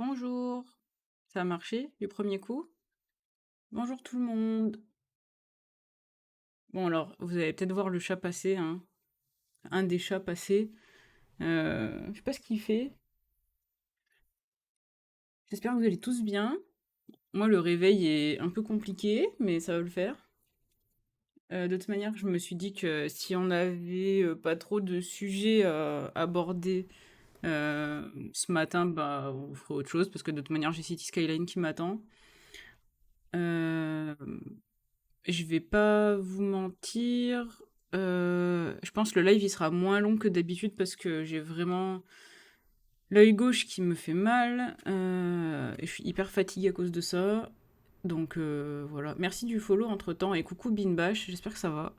Bonjour, ça a marché du premier coup? Bonjour tout le monde. Bon alors, vous allez peut-être voir le chat passer, hein, un des chats passer. Je sais pas ce qu'il fait. J'espère que vous allez tous bien. Moi, le réveil est un peu compliqué, mais ça va le faire. De toute manière, je me suis dit que si on avait pas trop de sujets à aborder ce matin, bah on ferait autre chose, parce que de toute manière, j'ai City Skyline qui m'attend. Euh, Je vais pas vous mentir, je pense que le live il sera moins long que d'habitude parce que j'ai vraiment l'œil gauche qui me fait mal, et je suis hyper fatiguée à cause de ça. Donc voilà. Merci du follow entre-temps et coucou Binbash, j'espère que ça va.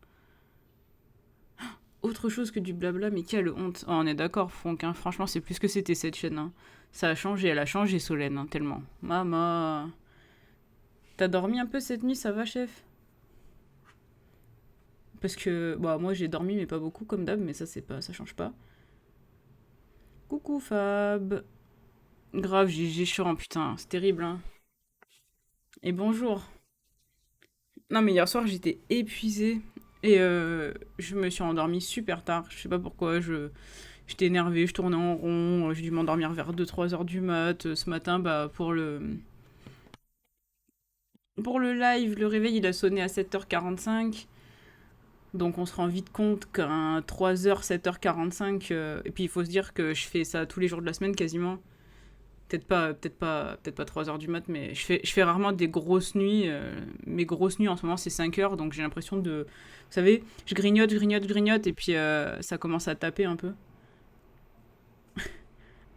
Autre chose que du blabla, mais quelle honte. Oh, on est d'accord, Franck, hein, franchement c'est plus que c'était cette chaîne, hein. Ça a changé, elle a changé Solène, hein, tellement. Maman. T'as dormi un peu cette nuit, ça va chef? Parce que, bah, moi j'ai dormi, mais pas beaucoup comme d'hab, mais ça, c'est pas, ça change pas. Coucou Fab. Grave, j'ai chiant, putain, c'est terrible, hein. Et bonjour. Non, mais hier soir, j'étais épuisée. Et je me suis endormie super tard. Je sais pas pourquoi, j'étais énervée, je tournais en rond. J'ai dû m'endormir vers 2 3 heures du mat. Ce matin, bah, pour le live, le réveil, il a sonné à 7h45. Donc on se rend vite compte qu'à 3h, 7h45, et puis il faut se dire que je fais ça tous les jours de la semaine quasiment. Peut-être pas 3 heures du mat, mais je fais rarement des grosses nuits. Mes grosses nuits en ce moment, c'est 5 heures, donc j'ai l'impression de. Vous savez, je grignote, je grignote, je grignote, et puis ça commence à taper un peu.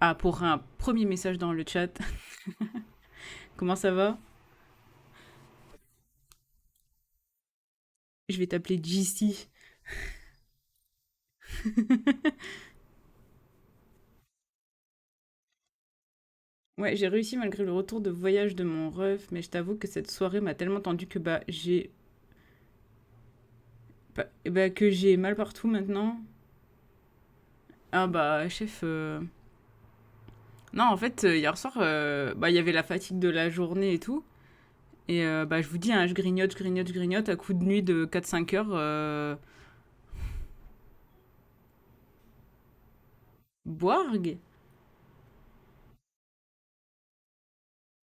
Ah, pour un premier message dans le chat, comment ça va? Je vais t'appeler JC. Ouais, j'ai réussi malgré le retour de voyage de mon ref, mais je t'avoue que cette soirée m'a tellement tendu que que j'ai mal partout maintenant. Ah bah, chef. Non, en fait, hier soir, bah, il y avait la fatigue de la journée et tout. Et bah, je vous dis, hein, je grignote, je grignote, je grignote à coup de nuit de 4 5 heures. Boirg.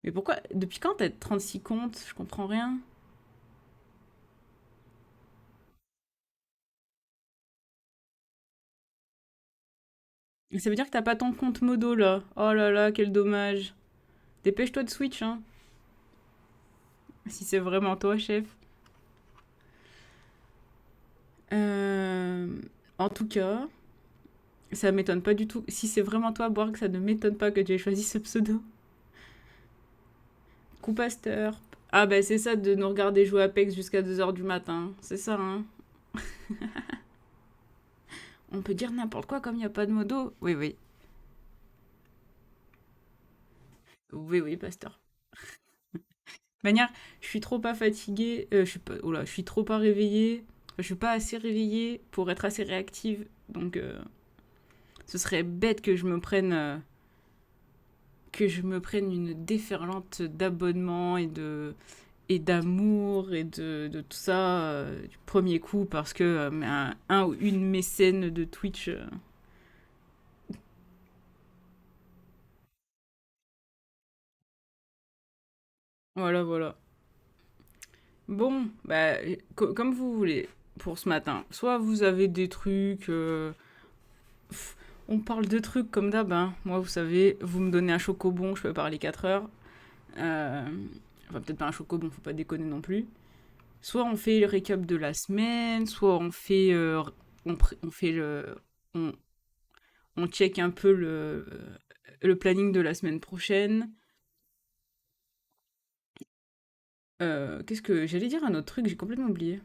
Mais pourquoi? Depuis quand t'as 36 comptes? Je comprends rien. Et ça veut dire que t'as pas ton compte modo là. Oh là là, quel dommage. Dépêche-toi de Switch, hein. Si c'est vraiment toi, chef. Euh, En tout cas, ça m'étonne pas du tout. Si c'est vraiment toi, Boirg, ça ne m'étonne pas que tu aies choisi ce pseudo. Coup pasteur. Ah bah c'est ça de nous regarder jouer Apex jusqu'à 2 heures du matin. C'est ça, hein. On peut dire n'importe quoi comme il n'y a pas de modo. Oui, oui. Oui, oui, pasteur. De manière, je suis trop pas fatiguée. Je suis pas, oh là, je suis trop pas réveillée. Je suis pas assez réveillée pour être assez réactive. Donc, ce serait bête que je me prenne une déferlante d'abonnements et d'amour et de tout ça du premier coup parce que un ou une mécène de Twitch. Voilà, voilà. Bon, bah, comme vous voulez pour ce matin. Soit vous avez des trucs. On parle de trucs comme d'hab, hein. Moi, vous savez, vous me donnez un chocobon, je peux parler 4 heures. Euh, Enfin, peut-être pas un chocobon, faut pas déconner non plus. Soit on fait le récap de la semaine, soit on fait on, on check un peu le planning de la semaine prochaine. Qu'est-ce que j'allais dire un autre truc, j'ai complètement oublié.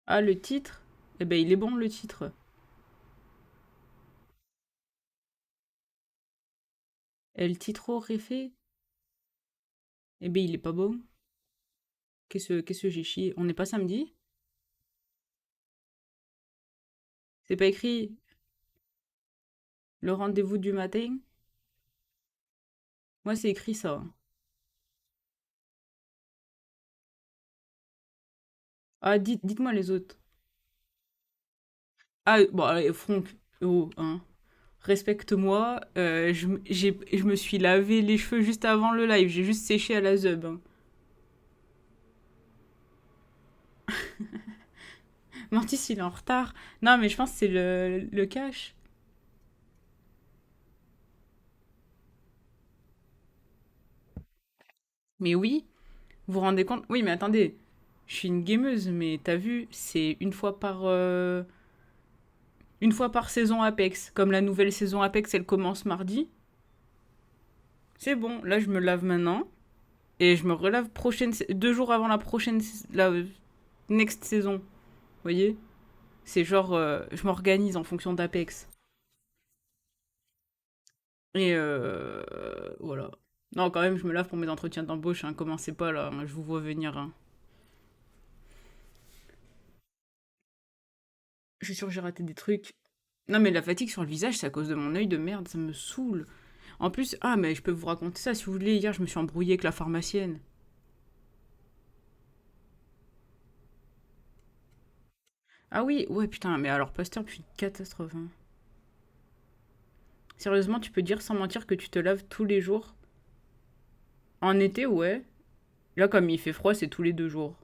Ah, le titre? Eh ben, il est bon le titre. El titre réfé? Eh ben, il est pas bon. Qu'est-ce que j'ai chié? On n'est pas samedi? C'est pas écrit le rendez-vous du matin? Moi, c'est écrit ça. Ah, dites-moi les autres. Ah, bon, allez, Franck, oh, hein. Respecte-moi. Je me suis lavé les cheveux juste avant le live. J'ai juste séché à la zeub, hein. Mantis, il est en retard. Non, mais je pense que c'est le cash. Mais oui, vous vous rendez compte? Oui, mais attendez. Je suis une gameuse, mais t'as vu, c'est une fois par saison Apex. Comme la nouvelle saison Apex, elle commence mardi. C'est bon, là, je me lave maintenant. Et je me relave 2 jours avant la prochaine, la next saison. Vous voyez? C'est genre, je m'organise en fonction d'Apex. Et voilà. Non, quand même, je me lave pour mes entretiens d'embauche, hein. Commencez pas là, hein, je vous vois venir, hein. Je suis sûre que j'ai raté des trucs. Non, mais la fatigue sur le visage, c'est à cause de mon œil de merde, ça me saoule. En plus, ah, mais je peux vous raconter ça si vous voulez. Hier, je me suis embrouillée avec la pharmacienne. Ah oui, ouais, putain, mais alors, Pasteur, puis catastrophe, hein. Sérieusement, tu peux dire sans mentir que tu te laves tous les jours? En été, ouais. Là, comme il fait froid, c'est tous les 2 jours.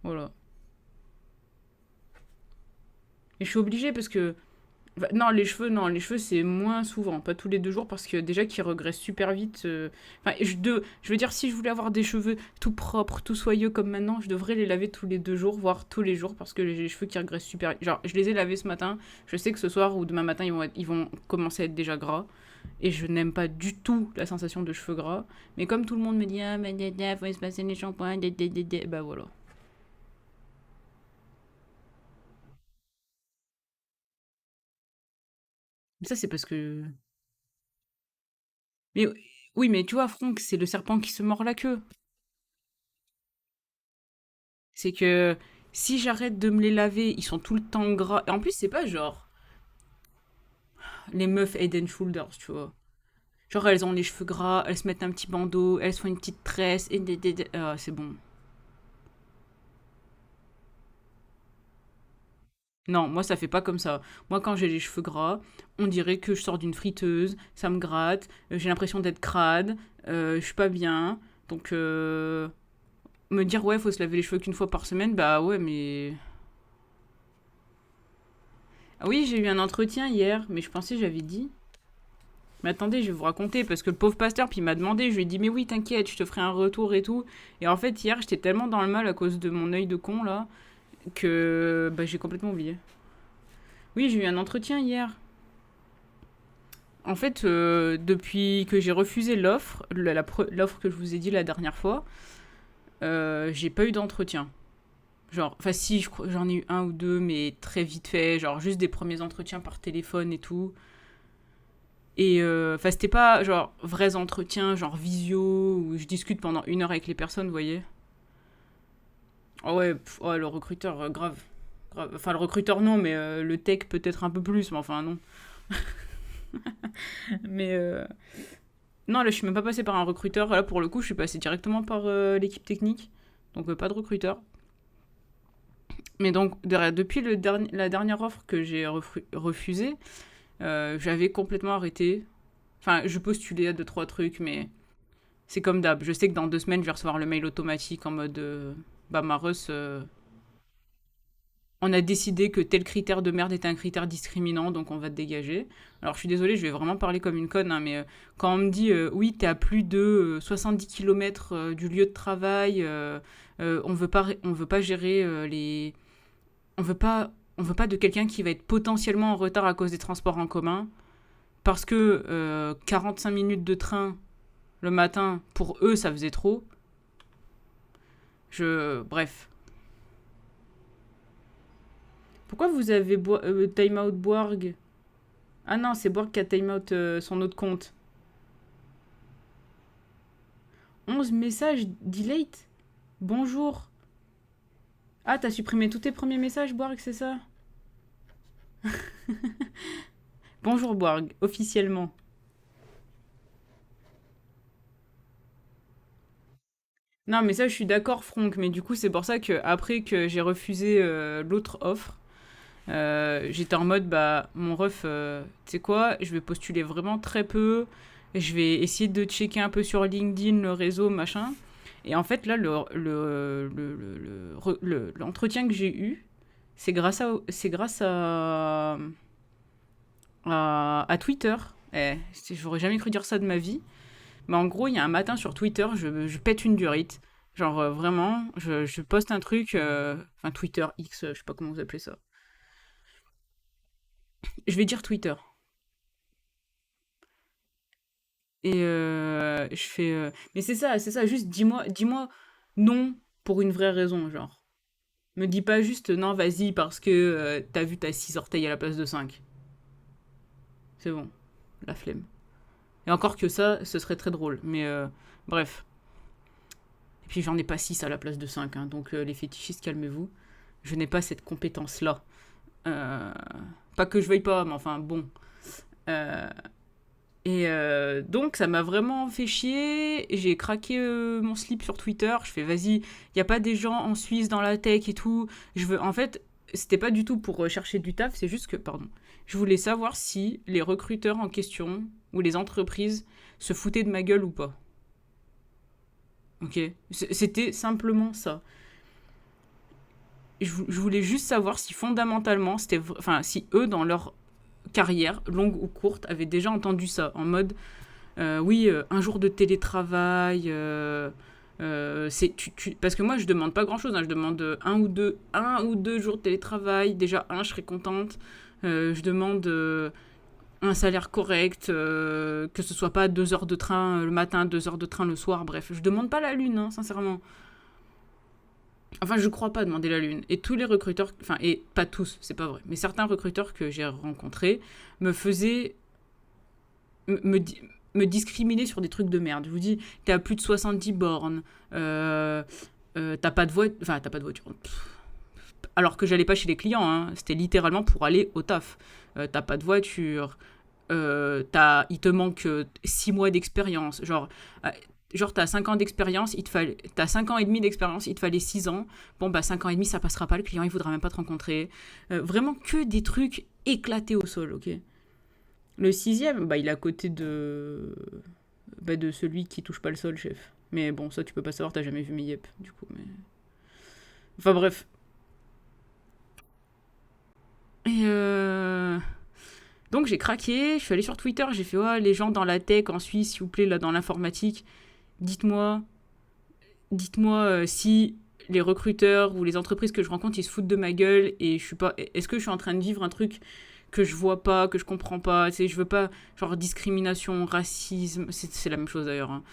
Voilà. Et je suis obligée parce que non, non, les cheveux, c'est moins souvent, pas tous les 2 jours, parce que déjà qu'ils regressent super vite. Enfin, je veux dire, si je voulais avoir des cheveux tout propres, tout soyeux comme maintenant, je devrais les laver tous les 2 jours, voire tous les jours, parce que j'ai les cheveux qui regressent super vite. Genre, je les ai lavés ce matin, je sais que ce soir ou demain matin, ils vont commencer à être déjà gras. Et je n'aime pas du tout la sensation de cheveux gras. Mais comme tout le monde me dit, ah, mais faut se passer les shampoings, bah voilà. Mais ça, c'est parce que. Mais oui, mais tu vois, Franck, c'est le serpent qui se mord la queue. C'est que si j'arrête de me les laver, ils sont tout le temps gras. Et en plus, c'est pas genre les meufs Head and Shoulders, tu vois. Genre, elles ont les cheveux gras, elles se mettent un petit bandeau, elles se font une petite tresse, et ah, c'est bon. Non, moi, ça fait pas comme ça. Moi, quand j'ai les cheveux gras, on dirait que je sors d'une friteuse, ça me gratte, j'ai l'impression d'être crade, je suis pas bien. Donc, me dire, ouais, faut se laver les cheveux qu'une fois par semaine, bah ouais, mais. Ah oui, j'ai eu un entretien hier, mais je pensais que j'avais dit. Mais attendez, je vais vous raconter, parce que le pauvre pasteur, puis il m'a demandé, je lui ai dit, mais oui, t'inquiète, je te ferai un retour et tout. Et en fait, hier, j'étais tellement dans le mal à cause de mon œil de con, là, que bah, j'ai complètement oublié. Oui, j'ai eu un entretien hier. En fait, depuis que j'ai refusé l'offre, l'offre que je vous ai dit la dernière fois, j'ai pas eu d'entretien. Genre, enfin si, j'en ai eu un ou deux, mais très vite fait, genre juste des premiers entretiens par téléphone et tout. Et enfin, c'était pas genre vrais entretiens, genre visio, où je discute pendant 1 heure avec les personnes, vous voyez. Ah ouais, ouais, le recruteur, grave. Grave. Enfin, le recruteur, non, mais le tech, peut-être un peu plus, mais enfin, non. Mais non, là, je suis même pas passée par un recruteur. Là, pour le coup, je suis passée directement par l'équipe technique. Donc, pas de recruteur. Mais donc, depuis la dernière offre que j'ai refusée, j'avais complètement arrêté. Enfin, je postulais à 2, 3 trucs, mais c'est comme d'hab. Je sais que dans 2 semaines, je vais recevoir le mail automatique en mode bah, Maros, on a décidé que tel critère de merde était un critère discriminant, donc on va te dégager. Alors je suis désolée, je vais vraiment parler comme une conne, hein, mais quand on me dit oui, t'es à plus de 70 km du lieu de travail, on veut pas gérer les. On veut pas de quelqu'un qui va être potentiellement en retard à cause des transports en commun, parce que 45 minutes de train le matin, pour eux, ça faisait trop. Bref. Pourquoi vous avez time out Boarg? Ah non, c'est Boarg qui a time out son autre compte. 11 messages delete. Bonjour. Ah, t'as supprimé tous tes premiers messages, Boarg, c'est ça? Bonjour, Boarg, officiellement. Non, mais ça, je suis d'accord, Franck, mais du coup, c'est pour ça que après que j'ai refusé l'autre offre, j'étais en mode, bah, mon ref, tu sais quoi, je vais postuler vraiment très peu, je vais essayer de checker un peu sur LinkedIn, le réseau, machin. Et en fait, là, l'entretien que j'ai eu, c'est grâce à Twitter. J'aurais jamais cru dire ça de ma vie. Mais en gros, il y a un matin sur Twitter, je pète une durite. Genre vraiment, je poste un truc, enfin Twitter, X, je sais pas comment vous appelez ça. Je vais dire Twitter. Et je fais. Mais c'est ça, juste dis-moi non pour une vraie raison, genre. Me dis pas juste non, vas-y, parce que t'as vu t'as 6 orteils à la place de 5. C'est bon, la flemme. Et encore que ça, ce serait très drôle. Mais bref. Et puis j'en ai pas 6 à la place de 5, hein, donc les fétichistes, calmez-vous. Je n'ai pas cette compétence-là. Euh, Pas que je veuille pas, mais enfin bon. Euh, donc ça m'a vraiment fait chier. J'ai craqué mon slip sur Twitter. Je fais vas-y, il y a pas des gens en Suisse dans la tech et tout. Je veux en fait, c'était pas du tout pour chercher du taf, c'est juste que pardon. Je voulais savoir si les recruteurs en question ou les entreprises se foutaient de ma gueule ou pas. OK? C'était simplement ça. Je voulais juste savoir si fondamentalement enfin si eux dans leur carrière, longue ou courte, avaient déjà entendu ça, en mode, oui, un jour de télétravail, parce que moi, je demande pas grand-chose, hein, je demande un ou deux jours de télétravail, déjà un, je serais contente. Je demande un salaire correct, que ce soit pas 2 heures de train le matin, 2 heures de train le soir, bref, je demande pas la lune, hein, sincèrement. Enfin, je crois pas demander la lune. Et tous les recruteurs, enfin, et pas tous, c'est pas vrai, mais certains recruteurs que j'ai rencontrés me faisaient me, me discriminer sur des trucs de merde. Je vous dis, t'es à plus de 70 bornes, t'as pas de voiture, enfin, t'as pas de voiture. Alors que j'allais pas chez les clients, hein. C'était littéralement pour aller au taf. T'as pas de voiture, il te manque 6 mois d'expérience. Genre, t'as 5 ans d'expérience, t'as 5 ans et demi d'expérience, il te fallait 6 ans. Bon, bah, 5 ans et demi, ça passera pas, le client, il voudra même pas te rencontrer. Vraiment que des trucs éclatés au sol, ok. Le sixième, bah, il est à côté de celui qui touche pas le sol, chef. Mais bon, ça, tu peux pas savoir, t'as jamais vu mes yep, du coup. Mais... Enfin, bref. Et donc, j'ai craqué, je suis allée sur Twitter, j'ai fait, ouais, les gens dans la tech en Suisse, s'il vous plaît, là, dans l'informatique, dites-moi dites-moi si les recruteurs ou les entreprises que je rencontre, ils se foutent de ma gueule et je suis pas. Est-ce que je suis en train de vivre un truc que je vois pas, que je comprends pas? Tu sais, je veux pas genre discrimination, racisme, c'est la même chose d'ailleurs, hein.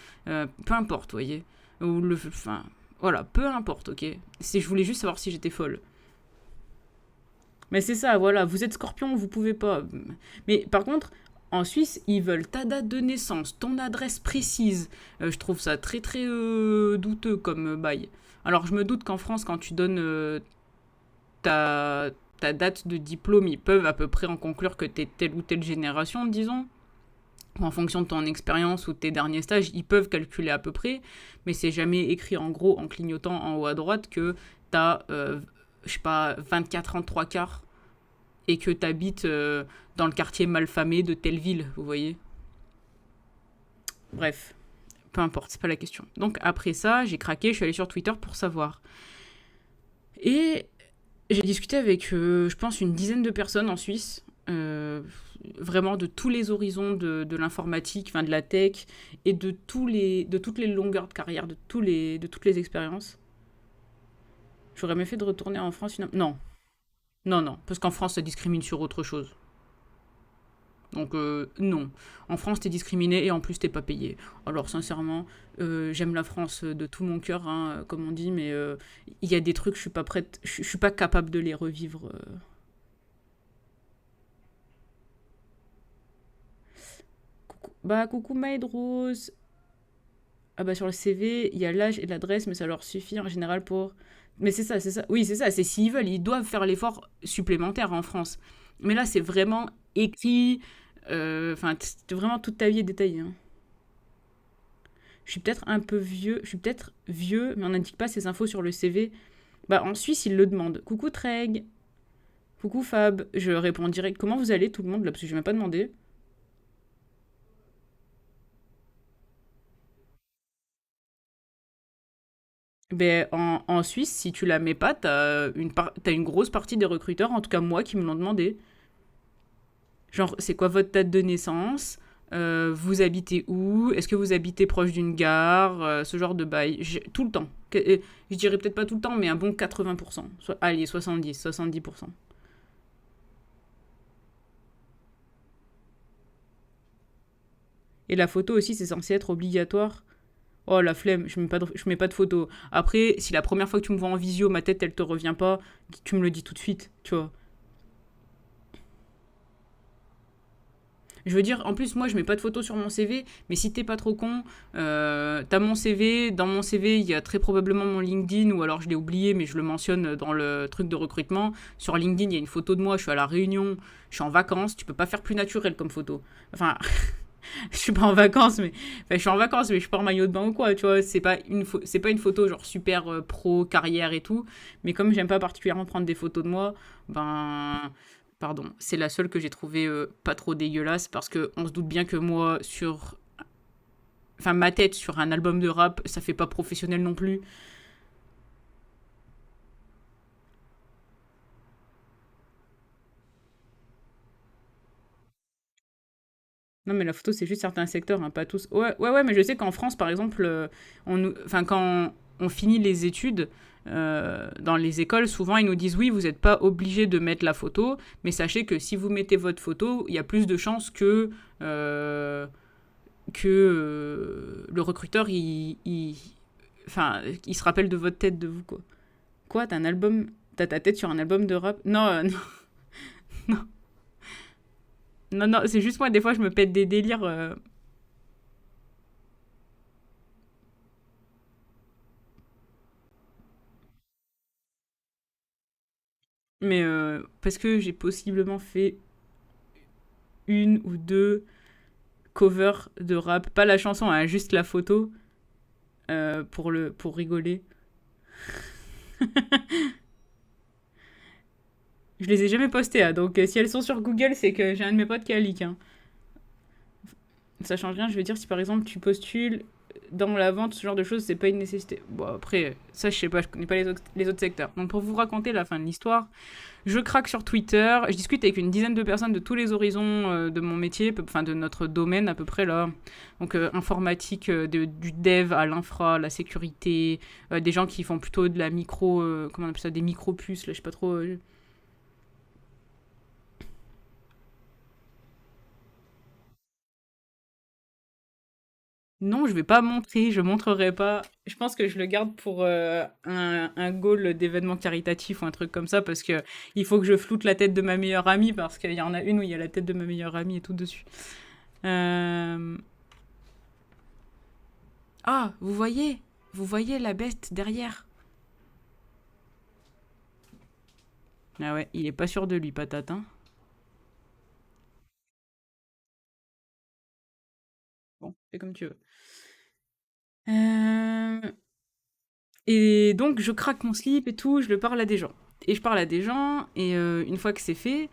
Peu importe, vous voyez. Enfin, voilà, peu importe, ok. Je voulais juste savoir si j'étais folle. Mais c'est ça, voilà, vous êtes scorpion, vous pouvez pas. Mais par contre, en Suisse, ils veulent ta date de naissance, ton adresse précise. Je trouve ça très très douteux comme bail. Alors je me doute qu'en France, quand tu donnes ta, ta date de diplôme, ils peuvent à peu près en conclure que tu es telle ou telle génération, disons. Ou en fonction de ton expérience ou de tes derniers stages, ils peuvent calculer à peu près. Mais c'est jamais écrit en gros, en clignotant en haut à droite, que tu as, je sais pas, 24 ans, 3 quarts et que tu habites dans le quartier malfamé de telle ville, vous voyez. Bref, peu importe, c'est pas la question. Donc après ça, j'ai craqué, je suis allée sur Twitter pour savoir. Et j'ai discuté avec, je pense, une dizaine de personnes en Suisse, vraiment de tous les horizons de l'informatique, enfin de la tech, et de toutes les longueurs de carrière, de toutes les expériences. J'aurais mieux fait de retourner en France. Non, non, non, parce qu'en France, ça discrimine sur autre chose. Donc non. En France, t'es discriminé et en plus, t'es pas payé. Alors sincèrement, j'aime la France de tout mon cœur, hein, comme on dit, mais il y a des trucs, je suis pas prête, je suis pas capable de les revivre. Coucou. Bah coucou Maïd Rose. Ah bah sur le CV, il y a l'âge et l'adresse, mais ça leur suffit en général pour Mais c'est ça, c'est ça. Oui, c'est ça. C'est s'ils veulent, ils doivent faire l'effort supplémentaire en France. Mais là, c'est vraiment écrit. Enfin, vraiment toute ta vie est détaillée, hein. Je suis peut-être un peu vieux. Je suis peut-être vieux, mais on n'indique pas ces infos sur le CV. Bah, en Suisse, ils le demandent. Coucou Treg. Coucou Fab. Je réponds direct. Comment vous allez tout le monde là? Parce que je ne m'ai pas demandé. Ben, en Suisse, si tu la mets pas, t'as une grosse partie des recruteurs, en tout cas moi, qui me l'ont demandé. Genre, c'est quoi votre date de naissance? Vous habitez où? Est-ce que vous habitez proche d'une gare? Ce genre de bail. Tout le temps. Je dirais peut-être pas tout le temps, mais un bon 80%. Allez, 70%. Et la photo aussi, c'est censé être obligatoire. Oh, la flemme, je mets pas de photo. Après, si la première fois que tu me vois en visio, ma tête, elle te revient pas, tu me le dis tout de suite, tu vois. Je veux dire, en plus, moi, je mets pas de photos sur mon CV, mais si t'es pas trop con, t'as mon CV. Dans mon CV, il y a très probablement mon LinkedIn, ou alors je l'ai oublié, mais je le mentionne dans le truc de recrutement. Sur LinkedIn, il y a une photo de moi, je suis à La Réunion, je suis en vacances. Tu peux pas faire plus naturel comme photo. Enfin, je suis pas en vacances, mais. Enfin, je suis en vacances, mais je suis pas en maillot de bain ou quoi, tu vois. C'est pas une photo genre super pro, carrière et tout. Mais comme j'aime pas particulièrement prendre des photos de moi, ben. Pardon, c'est la seule que j'ai trouvée pas trop dégueulasse parce que on se doute bien que moi, sur. Enfin, ma tête sur un album de rap, ça fait pas professionnel non plus. Non, mais la photo, c'est juste certains secteurs, hein, pas tous. Ouais, ouais, ouais, mais je sais qu'en France, par exemple, enfin, quand on finit les études dans les écoles, souvent, ils nous disent oui, vous n'êtes pas obligé de mettre la photo, mais sachez que si vous mettez votre photo, il y a plus de chances que le recruteur, enfin, il se rappelle de votre tête, de vous, quoi. Quoi, t'as ta tête sur un album de rap? Non, non, non, non, non, c'est juste moi, des fois, je me pète des délires. Mais parce que j'ai possiblement fait une ou deux covers de rap, pas la chanson, hein, juste la photo, pour rigoler. Je les ai jamais postées, hein, donc si elles sont sur Google, c'est que j'ai un de mes potes qui a leak, hein. Ça change rien, je veux dire, si par exemple tu postules dans la vente, ce genre de choses, c'est pas une nécessité. Bon, après, ça je sais pas, je connais pas les autres secteurs. Donc pour vous raconter la fin de l'histoire, je craque sur Twitter, je discute avec une dizaine de personnes de tous les horizons de mon métier, enfin de notre domaine à peu près là. Donc informatique, du dev à l'infra, la sécurité, des gens qui font plutôt de la micro, comment on appelle ça, des micro-puces, là je sais pas trop. Non, je vais pas montrer, je montrerai pas. Je pense que je le garde pour un goal d'événement caritatif ou un truc comme ça parce que il faut que je floute la tête de ma meilleure amie parce qu'il y en a une où il y a la tête de ma meilleure amie et tout dessus. Euh, Ah, vous voyez la bête derrière. Ah ouais, il est pas sûr de lui, patate, hein. Bon, fais comme tu veux. Euh, Et donc, je craque mon slip et tout, je le parle à des gens. Et je parle à des gens, et une fois que c'est fait,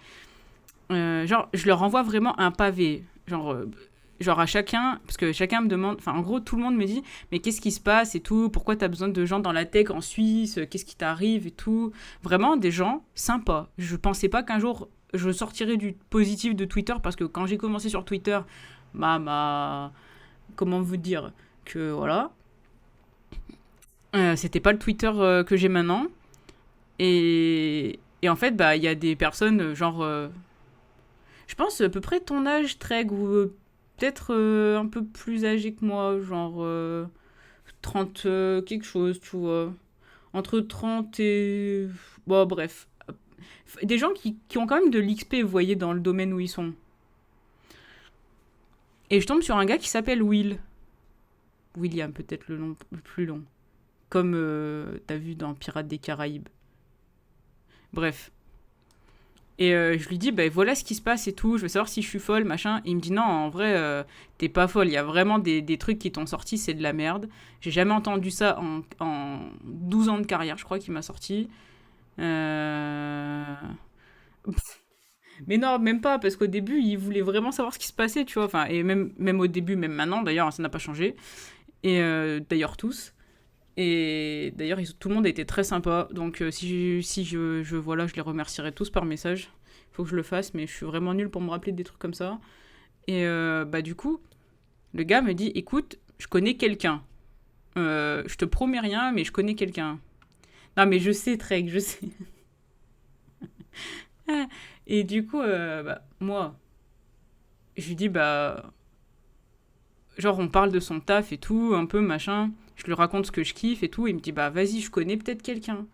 genre, je leur envoie vraiment un pavé. Genre à chacun, parce que chacun me demande, enfin en gros tout le monde me dit, mais qu'est-ce qui se passe et tout, pourquoi t'as besoin de gens dans la tech en Suisse, qu'est-ce qui t'arrive et tout. Vraiment des gens sympas. Je pensais pas qu'un jour je sortirais du positif de Twitter, parce que quand j'ai commencé sur Twitter, comment vous dire, que voilà, c'était pas le Twitter que j'ai maintenant. Et en fait, bah, il y a des personnes, je pense à peu près ton âge, Treg, ou peut-être un peu plus âgé que moi, 30 quelque chose, tu vois. Entre 30 et. Bon, bref. Des gens qui ont quand même de l'XP, vous voyez, dans le domaine où ils sont. Et je tombe sur un gars qui s'appelle Will. William, peut-être le nom le plus long. comme t'as vu dans Pirates des Caraïbes. Bref. Et je lui dis, bah voilà ce qui se passe et tout, je veux savoir si je suis folle, machin. Et il me dit, non, en vrai, t'es pas folle, il y a vraiment des trucs qui t'ont sorti, c'est de la merde. J'ai jamais entendu ça en 12 ans de carrière, je crois qu'il m'a sorti. Euh... Mais non, même pas, parce qu'au début, il voulait vraiment savoir ce qui se passait, tu vois. Enfin, et même au début, même maintenant, d'ailleurs, ça n'a pas changé. Et d'ailleurs, tous. Et d'ailleurs, tout le monde a été très sympa. Donc, voilà, je les remercierai tous par message. Il faut que je le fasse, mais je suis vraiment nulle pour me rappeler des trucs comme ça. Et bah, du coup, le gars me dit, écoute, je connais quelqu'un. Je te promets rien, mais je connais quelqu'un. Non, mais je sais, Trek, je sais. Et du coup, bah, moi, je lui dis, bah, genre, on parle de son taf et tout, un peu, machin. Je lui raconte ce que je kiffe et tout. Il me dit, bah, vas-y, je connais peut-être quelqu'un.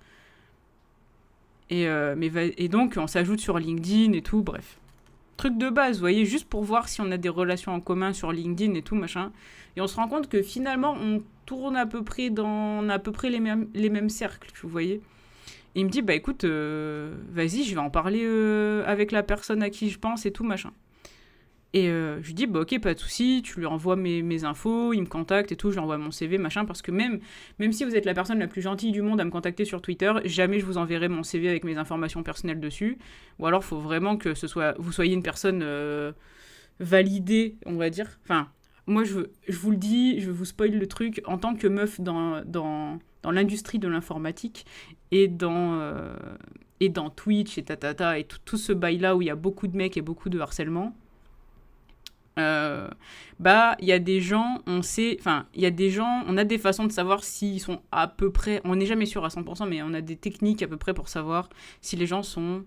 Et donc, on s'ajoute sur LinkedIn et tout, bref. Truc de base, vous voyez, juste pour voir si on a des relations en commun sur LinkedIn et tout, machin. Et on se rend compte que finalement, on tourne à peu près on a à peu près les mêmes cercles, vous voyez. Et il me dit, bah écoute, vas-y, je vais en parler avec la personne à qui je pense et tout, machin. Et je lui dis, bah ok, pas de souci, tu lui envoies mes infos, il me contacte et tout, je lui envoie mon CV, machin, parce que même si vous êtes la personne la plus gentille du monde à me contacter sur Twitter, jamais je vous enverrai mon CV avec mes informations personnelles dessus. Ou alors, il faut vraiment que vous soyez une personne validée, on va dire. Enfin, moi, je vous le dis, je vous spoil le truc, en tant que meuf dans l'industrie de l'informatique et dans Twitch et tatata et tout ce bail-là où il y a beaucoup de mecs et beaucoup de harcèlement. Euh, Bah, il y a des gens, on sait, enfin, il y a des gens, on a des façons de savoir s'ils sont à peu près, on n'est jamais sûr à 100%, mais on a des techniques à peu près pour savoir si les gens sont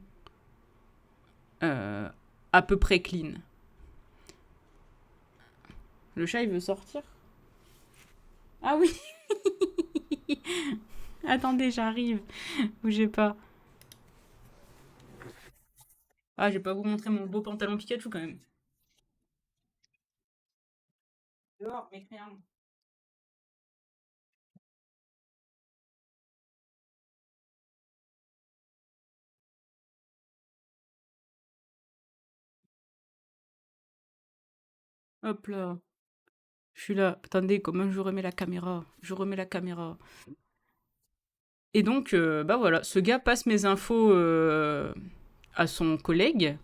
euh, à peu près clean. Le chat, il veut sortir. Ah oui. Attendez, j'arrive. Bougez pas. Ah, je vais pas vous montrer mon beau pantalon Pikachu quand même. Dehors, mais rien. Hop là. Je suis là. Attendez, comment je remets la caméra? Je remets la caméra. Et donc, bah voilà, ce gars passe mes infos à son collègue.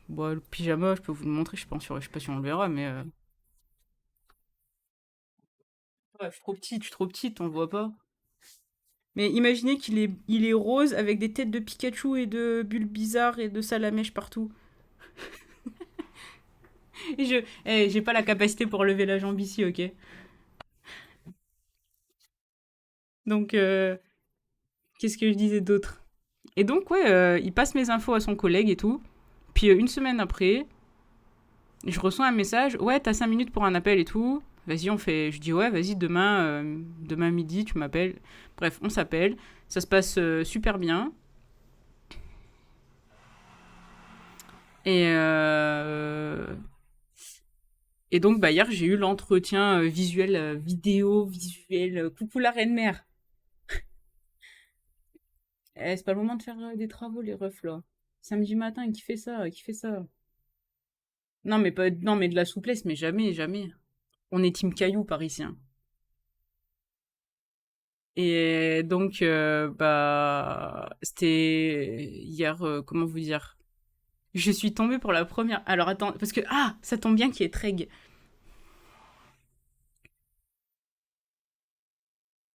Bon, le pyjama, je peux vous le montrer, je sais pas si on le verra, mais ouais, je suis trop petite, on le voit pas. Mais imaginez il est rose avec des têtes de Pikachu et de bulles bizarres et de salamèche partout. Et j'ai pas la capacité pour lever la jambe ici, ok? Donc, qu'est-ce que je disais d'autre? Et donc, ouais, il passe mes infos à son collègue et tout. Puis une semaine après, je reçois un message, ouais, t'as 5 minutes pour un appel et tout. Vas-y, on fait. Je dis, ouais, vas-y, demain midi, tu m'appelles. Bref, on s'appelle. Ça se passe super bien. Et, et donc, bah, hier, j'ai eu l'entretien visuel, vidéo, visuel. Coucou la reine-mère. C'est pas le moment de faire des travaux, les refs, là. Samedi matin, qui fait ça? Qui fait ça? Non, mais pas, non, mais de la souplesse, mais jamais, jamais. On est team caillou par ici, hein. Et donc, bah, c'était hier, comment vous dire? Je suis tombée pour la première. Alors attends, parce que ça tombe bien qu'il y ait Treg.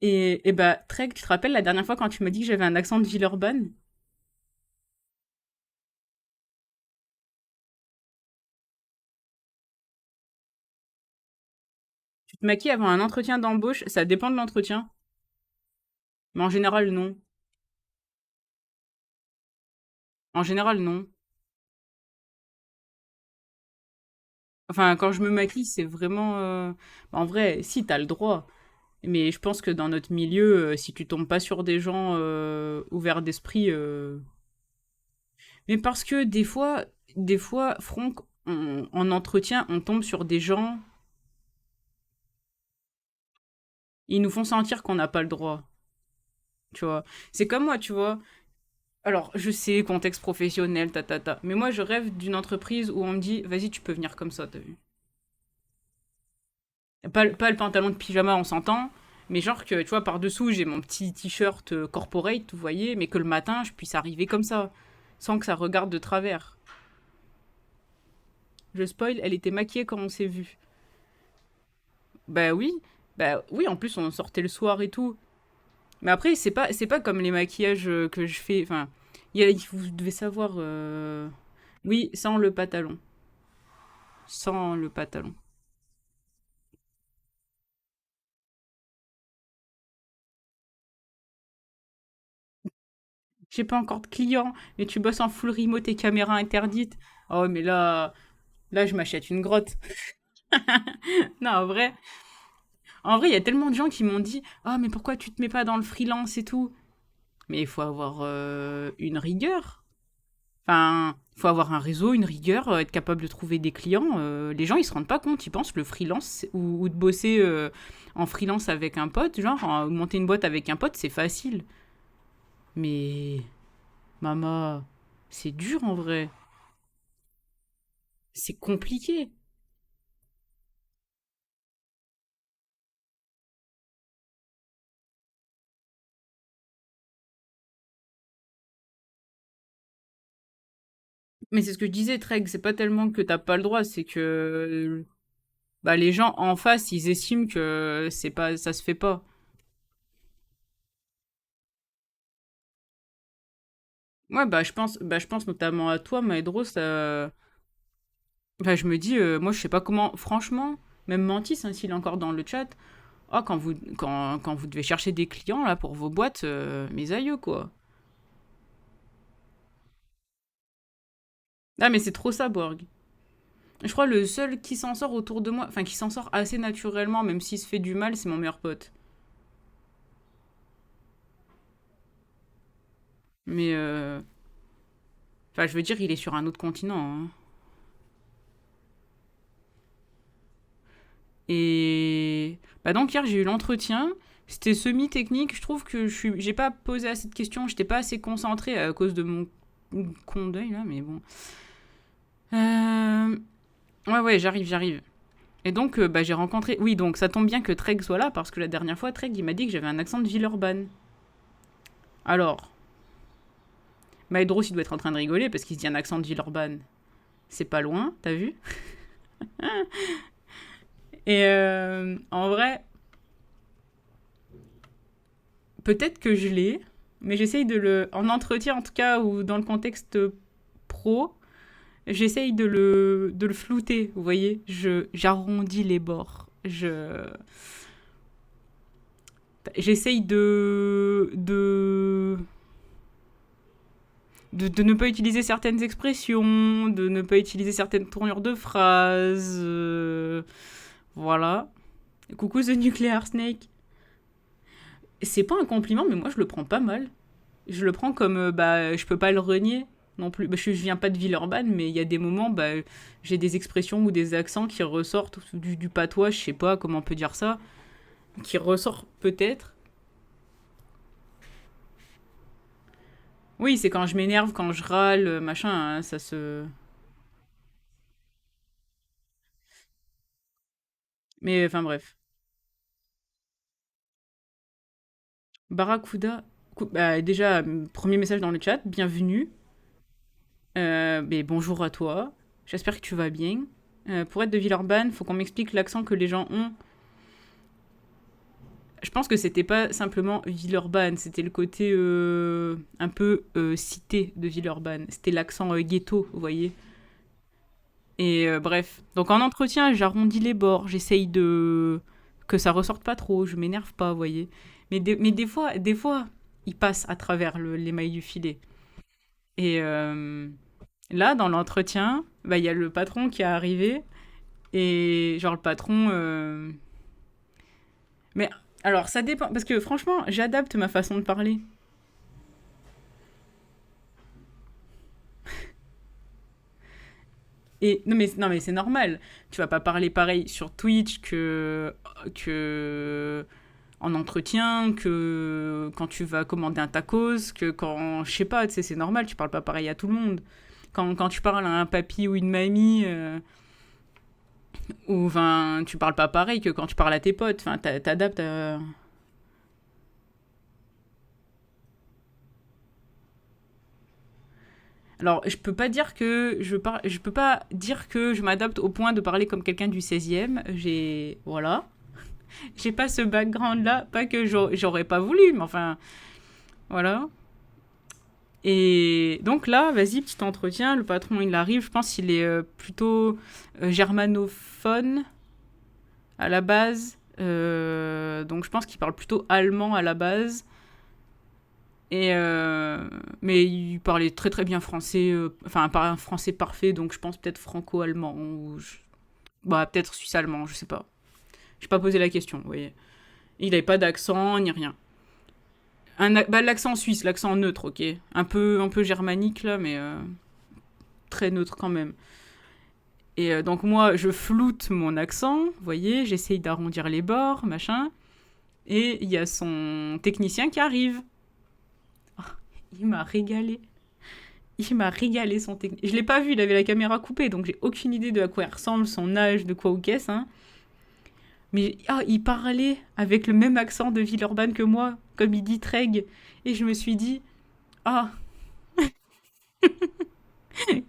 Et bah Treg, tu te rappelles la dernière fois quand tu m'as dit que j'avais un accent de Villeurbanne? Tu te maquilles avant un entretien d'embauche, ça dépend de l'entretien, mais en général non. En général non. Enfin, quand je me maquille, c'est vraiment. En vrai, si t'as le droit. Mais je pense que dans notre milieu, si tu tombes pas sur des gens ouverts d'esprit, mais parce que des fois, Franck, en entretien, on tombe sur des gens. Ils nous font sentir qu'on n'a pas le droit, tu vois. C'est comme moi, tu vois. Alors, je sais, contexte professionnel, mais moi, je rêve d'une entreprise où on me dit, vas-y, tu peux venir comme ça, t'as vu. Pas le pantalon de pyjama, on s'entend, mais genre que, tu vois, par-dessous, j'ai mon petit t-shirt corporate, vous voyez, mais que le matin, je puisse arriver comme ça, sans que ça regarde de travers. Je spoil, elle était maquillée quand on s'est vu. Bah oui, bah oui, en plus, on sortait le soir et tout. Mais après, c'est pas comme les maquillages que je fais, enfin, vous devez savoir, oui, sans le pantalon. Sans le pantalon. J'ai pas encore de clients, mais tu bosses en full remote et caméra interdite. Oh, mais là, je m'achète une grotte. Non, en vrai, il y a tellement de gens qui m'ont dit, ah, mais pourquoi tu te mets pas dans le freelance et tout? Mais il faut avoir une rigueur. Enfin, il faut avoir un réseau, une rigueur, être capable de trouver des clients. Les gens, ils se rendent pas compte. Ils pensent le freelance ou de bosser en freelance avec un pote, genre monter une boîte avec un pote, c'est facile. Mais, maman, c'est dur en vrai. C'est compliqué. Mais c'est ce que je disais, Treg, c'est pas tellement que t'as pas le droit, c'est que bah, les gens en face, ils estiment que c'est pas, ça se fait pas. Ouais, bah, je pense notamment à toi, Maedros. Bah, je me dis, moi, je sais pas comment, franchement, même Mantis, hein, s'il est encore dans le chat, oh, quand vous devez chercher des clients là pour vos boîtes, mes aïeux, quoi. Ah, mais c'est trop ça, Borg. Je crois le seul qui s'en sort autour de moi, enfin, qui s'en sort assez naturellement, même s'il se fait du mal, c'est mon meilleur pote. Mais, enfin, je veux dire, il est sur un autre continent, hein. Et bah donc hier j'ai eu l'entretien. C'était semi-technique. Je trouve que j'ai pas posé assez de questions. J'étais pas assez concentrée à cause de mon con d'œil là, mais bon. Euh, ouais, j'arrive. Et donc bah, j'ai rencontré. Oui, donc ça tombe bien que Treg soit là parce que la dernière fois Treg il m'a dit que j'avais un accent de Villeurbanne. Alors, Maedros il doit être en train de rigoler parce qu'il se dit un accent de Villeurbanne. C'est pas loin, t'as vu? Et en vrai, peut-être que je l'ai, mais j'essaye de le. En entretien, en tout cas, ou dans le contexte pro, j'essaye de le flouter, vous voyez. J'arrondis les bords. J'essaye de ne pas utiliser certaines expressions, de ne pas utiliser certaines tournures de phrases. Voilà. Coucou The Nuclear Snake. C'est pas un compliment, mais moi je le prends pas mal. Je le prends comme bah je peux pas le renier non plus. Bah, je viens pas de Villeurbanne, mais il y a des moments bah j'ai des expressions ou des accents qui ressortent du patois, je sais pas comment on peut dire ça, qui ressort peut-être. Oui, c'est quand je m'énerve, quand je râle, machin, hein, ça se. Mais enfin bref. Barracuda. Bah, déjà, premier message dans le chat, bienvenue. Mais bonjour à toi. J'espère que tu vas bien. Pour être de Villeurbanne, faut qu'on m'explique l'accent que les gens ont. Je pense que c'était pas simplement Villeurbanne, c'était le côté un peu cité de Villeurbanne. C'était l'accent ghetto, vous voyez. Et bref. Donc en entretien, j'arrondis les bords, j'essaye de que ça ressorte pas trop, je m'énerve pas, vous voyez. Mais des fois, il passe à travers les mailles du filet. Et là, dans l'entretien, bah il y a le patron qui est arrivé et genre le patron. Mais alors ça dépend parce que franchement, j'adapte ma façon de parler. Et non mais c'est normal. Tu vas pas parler pareil sur Twitch que en entretien, que quand tu vas commander un tacos, que quand, je sais pas, tu sais, c'est normal, tu parles pas pareil à tout le monde. Quand tu parles à un papy ou une mamie, ou enfin, tu parles pas pareil que quand tu parles à tes potes. Enfin, t'adaptes à... Alors, je peux pas dire que je m'adapte au point de parler comme quelqu'un du 16e. Voilà. J'ai pas ce background-là. Pas que j'aurais pas voulu, mais enfin, voilà. Et donc là, vas-y, petit entretien. Le patron, il arrive. Je pense qu'il est plutôt germanophone à la base. Donc je pense qu'il parle plutôt allemand à la base. Mais il parlait très très bien français. Enfin, pas un français parfait, donc je pense peut-être franco-allemand. Bah, peut-être suisse-allemand, je sais pas. J'ai pas posé la question, vous voyez. Il avait pas d'accent, ni rien. Bah, l'accent suisse, l'accent neutre, ok. Un peu germanique là, mais très neutre quand même. Et donc moi, je floute mon accent, vous voyez, j'essaye d'arrondir les bords, machin. Et il y a son technicien qui arrive. Oh, il m'a régalé. Il m'a régalé son technicien. Je l'ai pas vu, il avait la caméra coupée, donc j'ai aucune idée de à quoi il ressemble, son âge, de quoi ou qu'est-ce. Hein. Mais il parlait avec le même accent de Villeurbanne que moi, comme il dit Treg. Et je me suis dit, ah,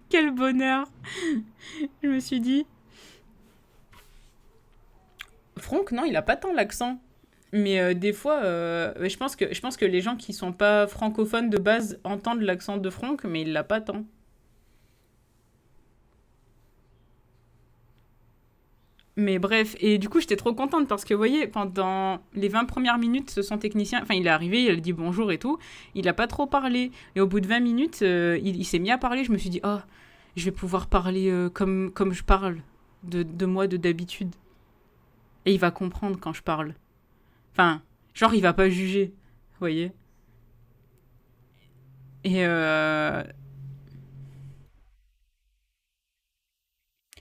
quel bonheur. Je me suis dit, Franck, non, il a pas tant l'accent. Mais des fois, je pense que les gens qui sont pas francophones de base entendent l'accent de Franck, mais il l'a pas tant. Mais bref, et du coup, j'étais trop contente parce que, vous voyez, pendant les 20 premières minutes, son technicien, enfin, il est arrivé, il a dit bonjour et tout, il a pas trop parlé. Et au bout de 20 minutes, il s'est mis à parler, je me suis dit, oh, je vais pouvoir parler comme je parle de moi de d'habitude. Et il va comprendre quand je parle. Enfin, genre, il va pas juger, vous voyez. Et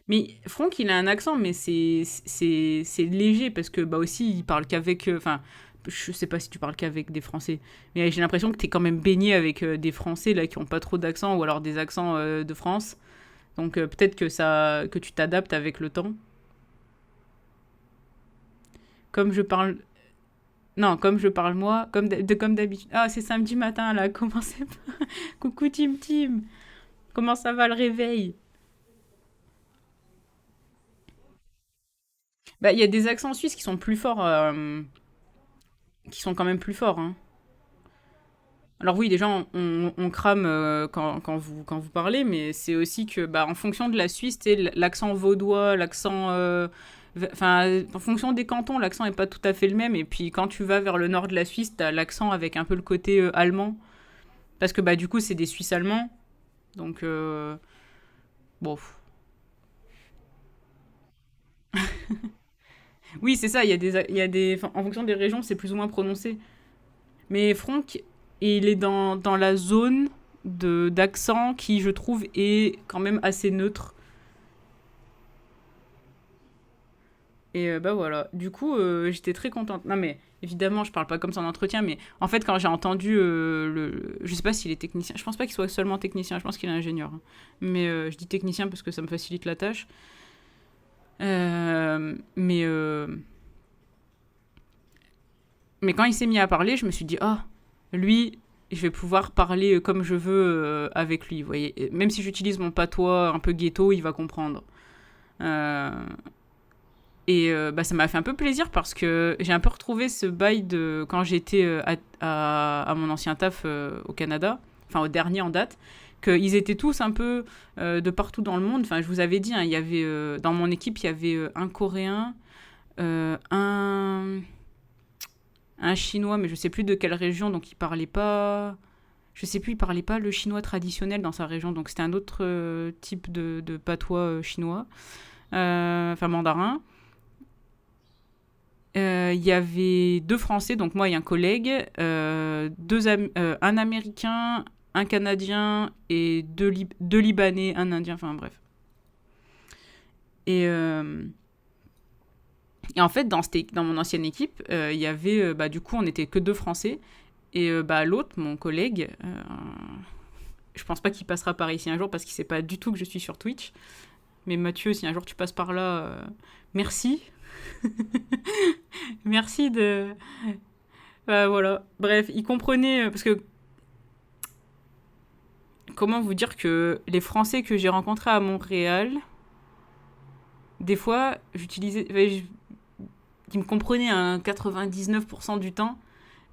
mais Franck, il a un accent, mais c'est léger parce que bah aussi il parle qu'avec, enfin, je sais pas si tu parles qu'avec des Français, mais j'ai l'impression que t'es quand même baigné avec des Français là qui ont pas trop d'accent ou alors des accents de France. Donc peut-être que tu t'adaptes avec le temps. Comme je parle, non, comme je parle moi, comme d'habitude. Ah, c'est samedi matin là. Comment c'est Coucou Tim Tim. Comment ça va le réveil? Bah il y a des accents suisses qui sont plus forts, qui sont quand même plus forts. Hein. Alors oui, déjà, on crame quand vous parlez, mais c'est aussi que, bah, en fonction de la Suisse, tu sais, l'accent vaudois, l'accent... Enfin, en fonction des cantons, l'accent n'est pas tout à fait le même. Et puis, quand tu vas vers le nord de la Suisse, tu as l'accent avec un peu le côté allemand. Parce que, bah, du coup, c'est des Suisses allemands. Donc, bon. Oui, c'est ça, il y a des... Enfin, en fonction des régions, c'est plus ou moins prononcé. Mais Franck, il est dans la zone d'accent qui, je trouve, est quand même assez neutre. Et bah voilà. Du coup, j'étais très contente. Non mais évidemment, je parle pas comme ça en entretien, mais en fait, quand j'ai entendu je sais pas s'il est technicien. Je pense pas qu'il soit seulement technicien. Je pense qu'il est ingénieur. Hein. Mais je dis technicien parce que ça me facilite la tâche. Euh, mais euh, mais quand il s'est mis à parler, je me suis dit ah lui, je vais pouvoir parler comme je veux avec lui. Vous voyez, et même si j'utilise mon patois un peu ghetto, il va comprendre. Euh, Et bah, ça m'a fait un peu plaisir parce que j'ai un peu retrouvé ce bail de quand j'étais à mon ancien taf au Canada, enfin au dernier en date, qu'ils étaient tous un peu de partout dans le monde. Enfin, je vous avais dit, hein, il y avait dans mon équipe, il y avait un Coréen, euh, un, un Chinois, mais je sais plus de quelle région, donc il parlait pas. Je sais plus, il parlait pas le chinois traditionnel dans sa région, donc c'était un autre type de patois chinois, enfin mandarin. Il y avait deux Français, donc moi et un collègue, un Américain, un Canadien et deux Libanais, un Indien, enfin bref. Et Et en fait, dans mon ancienne équipe, il y avait, bah, du coup, on n'était que deux Français. Et bah, l'autre, mon collègue, je pense pas qu'il passera par ici un jour parce qu'il sait pas du tout que je suis sur Twitch. Mais Mathieu, si un jour tu passes par là, merci. Merci de. Voilà. Bref, il comprenait. Parce que. Comment vous dire que les Français que j'ai rencontrés à Montréal, des fois, j'utilisais. Ils me comprenaient à 99% du temps.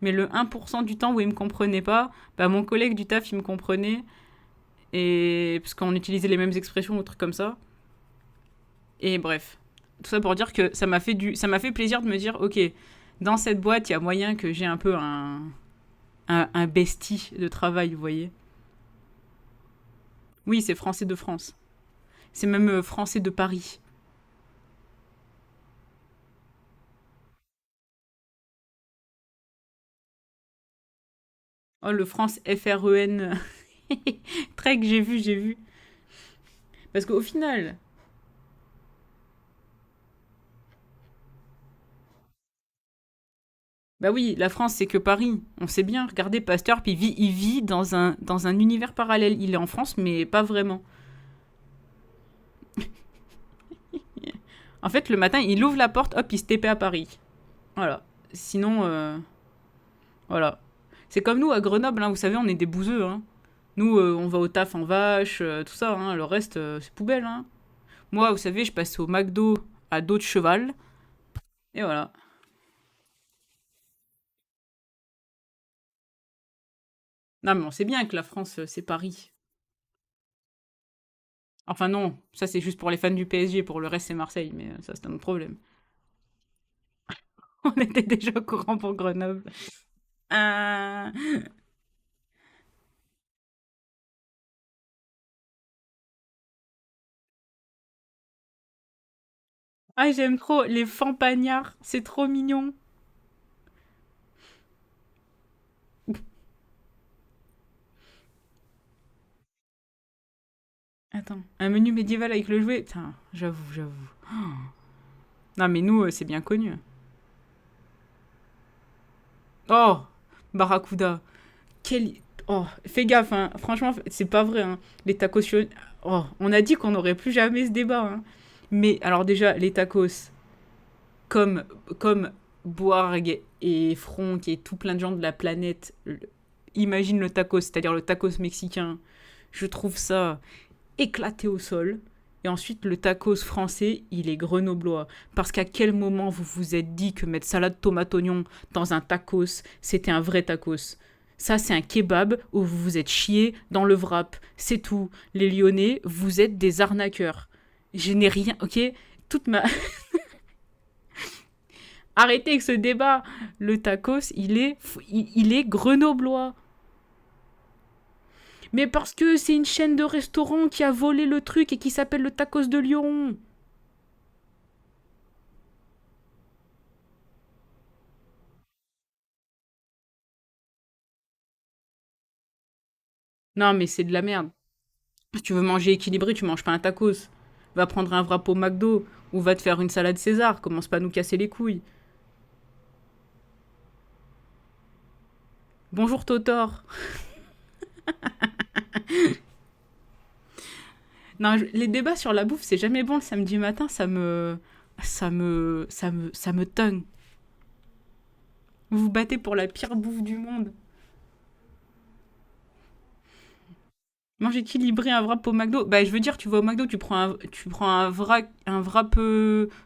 Mais le 1% du temps où ils me comprenaient pas, bah, mon collègue du taf, il me comprenait. Et parce qu'on utilisait les mêmes expressions ou trucs comme ça. Et bref, tout ça pour dire que ça m'a fait plaisir de me dire, ok, dans cette boîte, il y a moyen que j'ai un peu un bestie de travail, vous voyez. Oui, c'est français de France. C'est même français de Paris. Oh, le France FREN. Trek, j'ai vu, j'ai vu. Parce qu'au final, bah oui, la France, c'est que Paris. On sait bien. Regardez Pasteur, puis il vit dans un univers parallèle. Il est en France, mais pas vraiment. En fait, le matin, il ouvre la porte, hop, il se TP à Paris. Voilà. Sinon, voilà. C'est comme nous à Grenoble, hein, vous savez, on est des bouseux. Hein. Nous, on va au taf en vache, tout ça. Hein. Le reste, c'est poubelle. Hein. Moi, vous savez, je passe au McDo à dos de cheval. Et voilà. Non, mais on sait bien que la France, c'est Paris. Enfin non, ça c'est juste pour les fans du PSG, pour le reste c'est Marseille, mais ça c'est un autre problème. On était déjà au courant pour Grenoble. Euh, Ah, j'aime trop les fampagnards, c'est trop mignon. Attends, un menu médiéval avec le jouet. Putain, j'avoue, j'avoue. Non, mais nous, c'est bien connu. Oh, Barracuda. Quel. Oh, fais gaffe, hein. Franchement, c'est pas vrai. Hein. Les tacos. Oh, on a dit qu'on n'aurait plus jamais ce débat. Hein. Mais alors, déjà, les tacos, comme, comme Boarg et Franck et tout plein de gens de la planète, imagine le tacos, c'est-à-dire le tacos mexicain. Je trouve ça éclaté au sol. Et ensuite, le tacos français, il est grenoblois. Parce qu'à quel moment vous vous êtes dit que mettre salade tomate oignon dans un tacos, c'était un vrai tacos? Ça, c'est un kebab où vous vous êtes chié dans le wrap. C'est tout. Les Lyonnais, vous êtes des arnaqueurs. Je n'ai rien, ok. Toute ma... Arrêtez avec ce débat. Le tacos, il est grenoblois. Mais parce que c'est une chaîne de restaurants qui a volé le truc et qui s'appelle le tacos de Lyon. Non, mais c'est de la merde. Si tu veux manger équilibré, tu manges pas un tacos. Va prendre un wrap au McDo ou va te faire une salade César. Commence pas à nous casser les couilles. Bonjour Totor. Non, les débats sur la bouffe, c'est jamais bon le samedi matin. Ça me tongue. Vous vous battez pour la pire bouffe du monde. Manger équilibré un wrap au McDo. Bah, je veux dire, tu vas au McDo, tu prends un wrap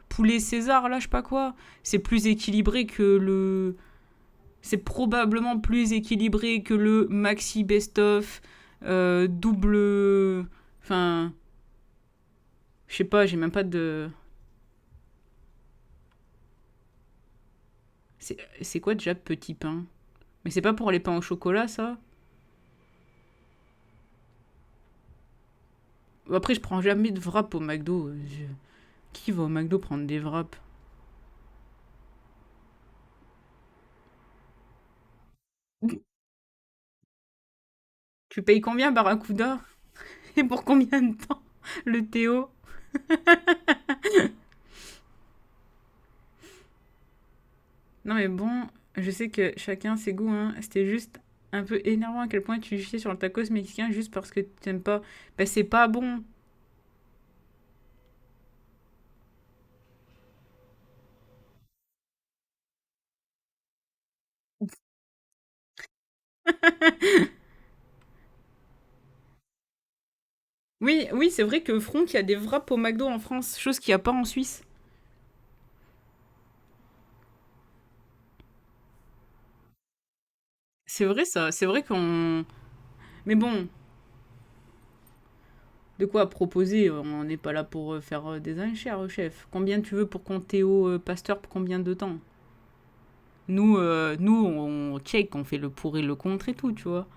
poulet César, là, je sais pas quoi. C'est plus équilibré que le. C'est probablement plus équilibré que le maxi best-of double. Enfin, je sais pas, j'ai même pas de. C'est quoi déjà petit pain? Mais c'est pas pour les pains au chocolat, ça? Après, je prends jamais de wrap au McDo. Qui va au McDo prendre des wraps? Tu payes combien, Barracuda? Et pour combien de temps? Le Théo? Non mais bon, je sais que chacun ses goûts, hein. C'était juste un peu énervant à quel point tu chiais sur le tacos mexicain juste parce que tu t'aimes pas. Bah c'est pas bon. Oui, oui, c'est vrai que Franck, il y a des wraps au McDo en France, chose qu'il n'y a pas en Suisse. C'est vrai ça, c'est vrai qu'on... Mais bon, de quoi proposer? On n'est pas là pour faire des enchères, chef. Combien tu veux pour compter au pasteur pour combien de temps? Nous, on check, on fait le pour et le contre et tout, tu vois.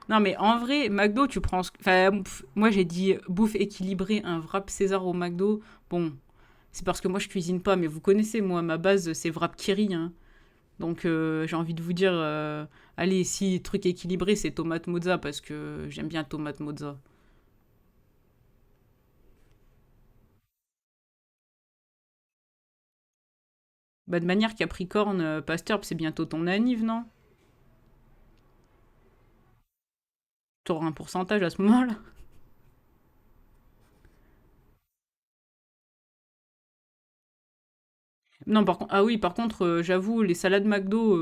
Non, mais en vrai, McDo, tu prends... Enfin, moi, j'ai dit bouffe équilibrée, un wrap César au McDo. Bon, c'est parce que moi, je cuisine pas, mais vous connaissez, moi, ma base, c'est wrap Kiri, hein. Donc, j'ai envie de vous dire, allez, si truc équilibré, c'est tomate mozza, parce que j'aime bien tomate mozza. Bah, de manière Capricorne, Pasteur, c'est bientôt ton anniv, non? T'auras un pourcentage à ce moment-là. Non, par contre, ah oui, par contre, j'avoue, les salades McDo,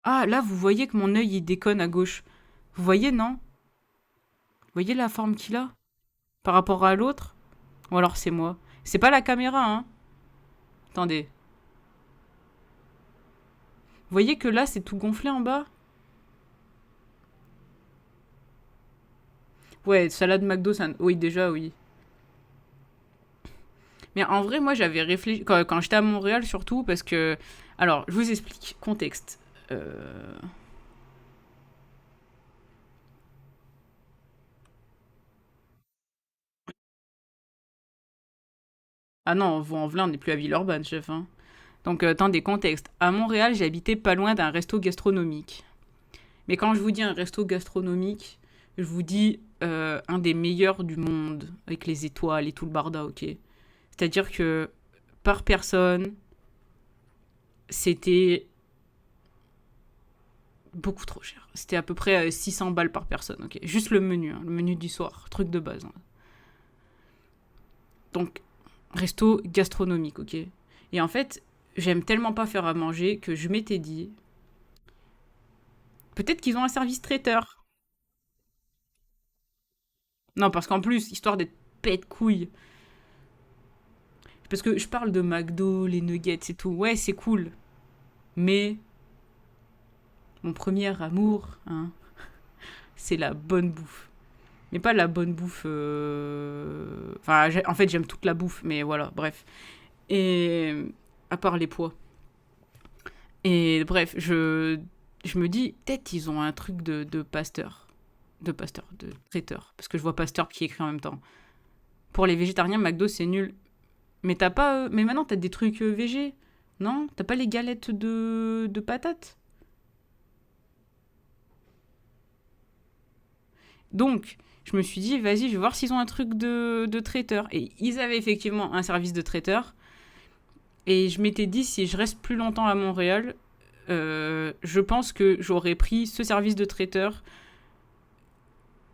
ah, là, vous voyez que mon œil, il déconne à gauche. Vous voyez, non? Vous voyez la forme qu'il a par rapport à l'autre? Ou alors c'est moi. C'est pas la caméra, hein? Attendez. Vous voyez que là, c'est tout gonflé en bas? Ouais, salade McDo, ça... Oui, déjà, oui. Mais en vrai, moi, j'avais réfléchi... Quand j'étais à Montréal, surtout, parce que... Alors, je vous explique. Contexte. Euh... Ah non, Vaux-en-Velin, on n'est plus à Villeurbanne, chef, hein. Donc, attendez, contexte. À Montréal, j'ai habité pas loin d'un resto gastronomique. Mais quand je vous dis un resto gastronomique, je vous dis un des meilleurs du monde, avec les étoiles et tout le barda, ok. C'est-à-dire que par personne, c'était beaucoup trop cher. C'était à peu près 600 balles par personne, ok. Juste le menu, hein, le menu du soir, truc de base, hein. Donc, resto gastronomique, ok. Et en fait, j'aime tellement pas faire à manger que je m'étais dit, peut-être qu'ils ont un service traiteur. Non, parce qu'en plus, histoire d'être pète couille. Parce que je parle de McDo, les nuggets et tout. Ouais, c'est cool. Mais mon premier amour, hein, c'est la bonne bouffe. Mais pas la bonne bouffe. Enfin, en fait, j'aime toute la bouffe, mais voilà, bref. Et à part les pois. Et bref, je me dis, peut-être ils ont un truc de pasteur. De pasteur, de traiteur. Parce que je vois pasteur qui écrit en même temps. Pour les végétariens, McDo, c'est nul. Mais t'as pas. Mais maintenant, t'as des trucs végé. Non? T'as pas les galettes de patates? Donc, je me suis dit, vas-y, je vais voir s'ils ont un truc de traiteur. Et ils avaient effectivement un service de traiteur. Et je m'étais dit, si je reste plus longtemps à Montréal, je pense que j'aurais pris ce service de traiteur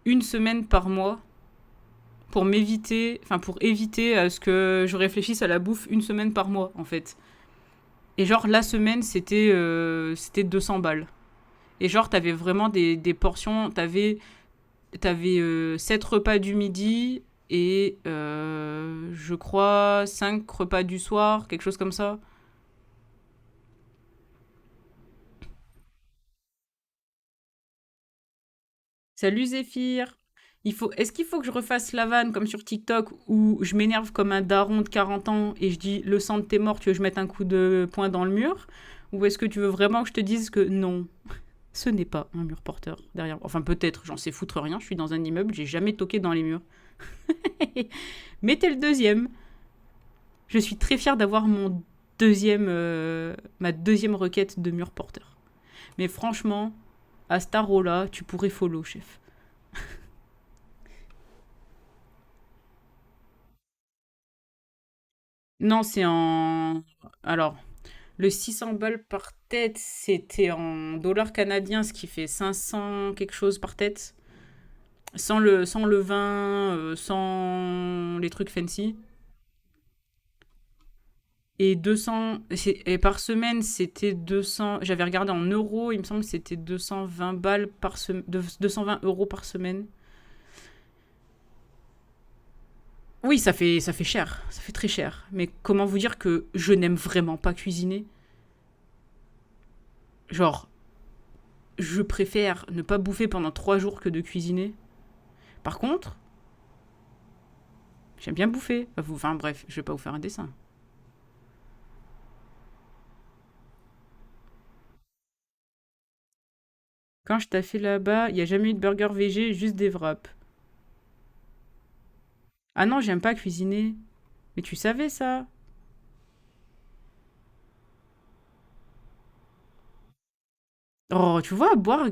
une semaine par mois pour m'éviter, enfin pour éviter à ce que je réfléchisse à la bouffe une semaine par mois, en fait. Et genre, la semaine, c'était 200 balles. Et genre, t'avais vraiment des portions, t'avais 7 repas du midi et je crois 5 repas du soir, quelque chose comme ça. Salut Zéphyr. Est-ce qu'il faut que je refasse la vanne comme sur TikTok où je m'énerve comme un daron de 40 ans et je dis le sang de tes morts, tu veux que je mette un coup de poing dans le mur? Ou est-ce que tu veux vraiment que je te dise que non, ce n'est pas un mur porteur derrière? Enfin, peut-être, j'en sais foutre rien, je suis dans un immeuble, j'ai jamais toqué dans les murs. Mettez le deuxième. Je suis très fière d'avoir ma deuxième requête de mur porteur. Mais franchement, à Starola, tu pourrais follow, chef. Non, c'est en... Alors, le 600 balles par tête, c'était en dollars canadiens, ce qui fait 500 quelque chose par tête. Sans le vin, sans les trucs fancy. Et 200, et par semaine, c'était 200. J'avais regardé en euros, il me semble que c'était 220 balles par semaine, 220 € par semaine. Oui, ça fait cher, ça fait très cher. Mais comment vous dire que je n'aime vraiment pas cuisiner? Genre, je préfère ne pas bouffer pendant 3 jours que de cuisiner. Par contre, j'aime bien bouffer. Enfin bref, je vais pas vous faire un dessin. Quand je t'ai fait là-bas, il n'y a jamais eu de burger végé, juste des wraps. Ah non, j'aime pas cuisiner. Mais tu savais ça? Oh, tu vois, boire.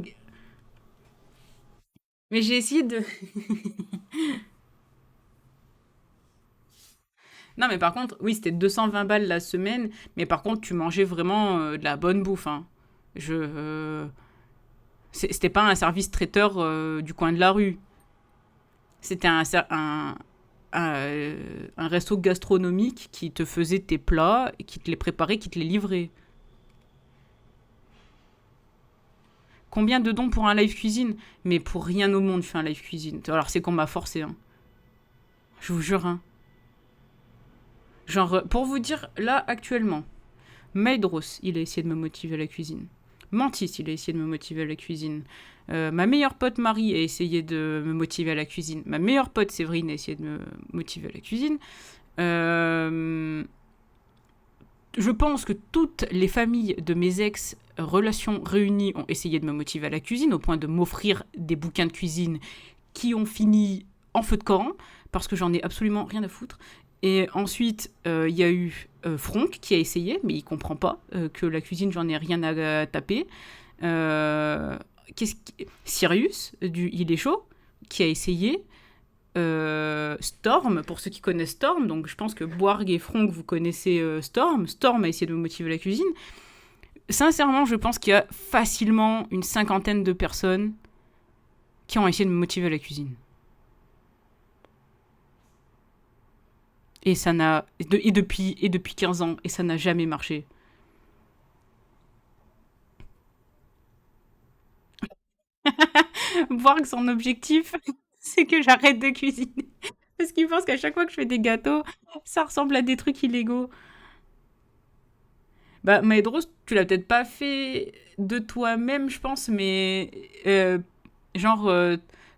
Mais j'ai essayé de. Non, mais par contre, oui, c'était 220 balles la semaine. Mais par contre, tu mangeais vraiment de la bonne bouffe, hein. Je. C'était pas un service traiteur du coin de la rue. C'était un resto gastronomique qui te faisait tes plats, qui te les préparait, qui te les livrait. Combien de dons pour un live cuisine? Mais pour rien au monde, je fais un live cuisine. Alors, c'est qu'on m'a forcé, hein. Je vous jure, hein. Genre, pour vous dire, là, actuellement, Maedros, il a essayé de me motiver à la cuisine. Mantis, il a essayé de me motiver à la cuisine. Ma meilleure pote Marie a essayé de me motiver à la cuisine. Ma meilleure pote Séverine a essayé de me motiver à la cuisine. Euh, je pense que toutes les familles de mes ex, relations réunies, ont essayé de me motiver à la cuisine, au point de m'offrir des bouquins de cuisine qui ont fini en feu de camp, parce que j'en ai absolument rien à foutre. Et ensuite, il y a eu Franck qui a essayé, mais il comprend pas que la cuisine, j'en ai rien à taper. Euh, Sirius, du Il est chaud, qui a essayé. Storm, pour ceux qui connaissent Storm, donc je pense que Boarg et Franck, vous connaissez Storm. Storm a essayé de me motiver la cuisine. Sincèrement, je pense qu'il y a facilement une cinquantaine de personnes qui ont essayé de me motiver à la cuisine. Et ça n'a. Et depuis 15 ans, et ça n'a jamais marché. Boarg, son objectif, c'est que j'arrête de cuisiner. Parce qu'il pense qu'à chaque fois que je fais des gâteaux, ça ressemble à des trucs illégaux. Bah, Maedros, tu l'as peut-être pas fait de toi-même, je pense, mais genre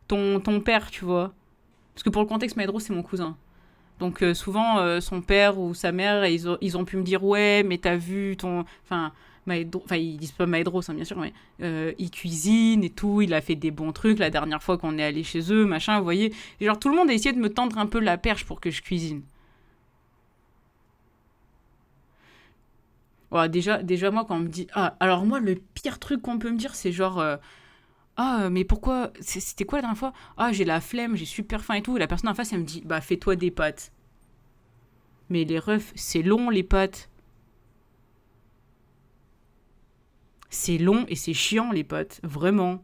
ton père, tu vois. Parce que pour le contexte, Maedros, c'est mon cousin. Donc souvent, son père ou sa mère, ils ont pu me dire, ouais, mais t'as vu ton... Enfin, ils disent pas Maedros, hein, bien sûr, mais il cuisine et tout, il a fait des bons trucs la dernière fois qu'on est allé chez eux, machin, vous voyez. Et genre, tout le monde a essayé de me tendre un peu la perche pour que je cuisine. Voilà, déjà, moi, quand on me dit... Ah, alors moi, le pire truc qu'on peut me dire, c'est genre... ah, mais pourquoi... C'était quoi la dernière fois? Ah, j'ai la flemme, j'ai super faim et tout. Et la personne en face, elle me dit, bah, fais-toi des pâtes. Mais les refs, c'est long, les pâtes. C'est long et c'est chiant, les pâtes. Vraiment.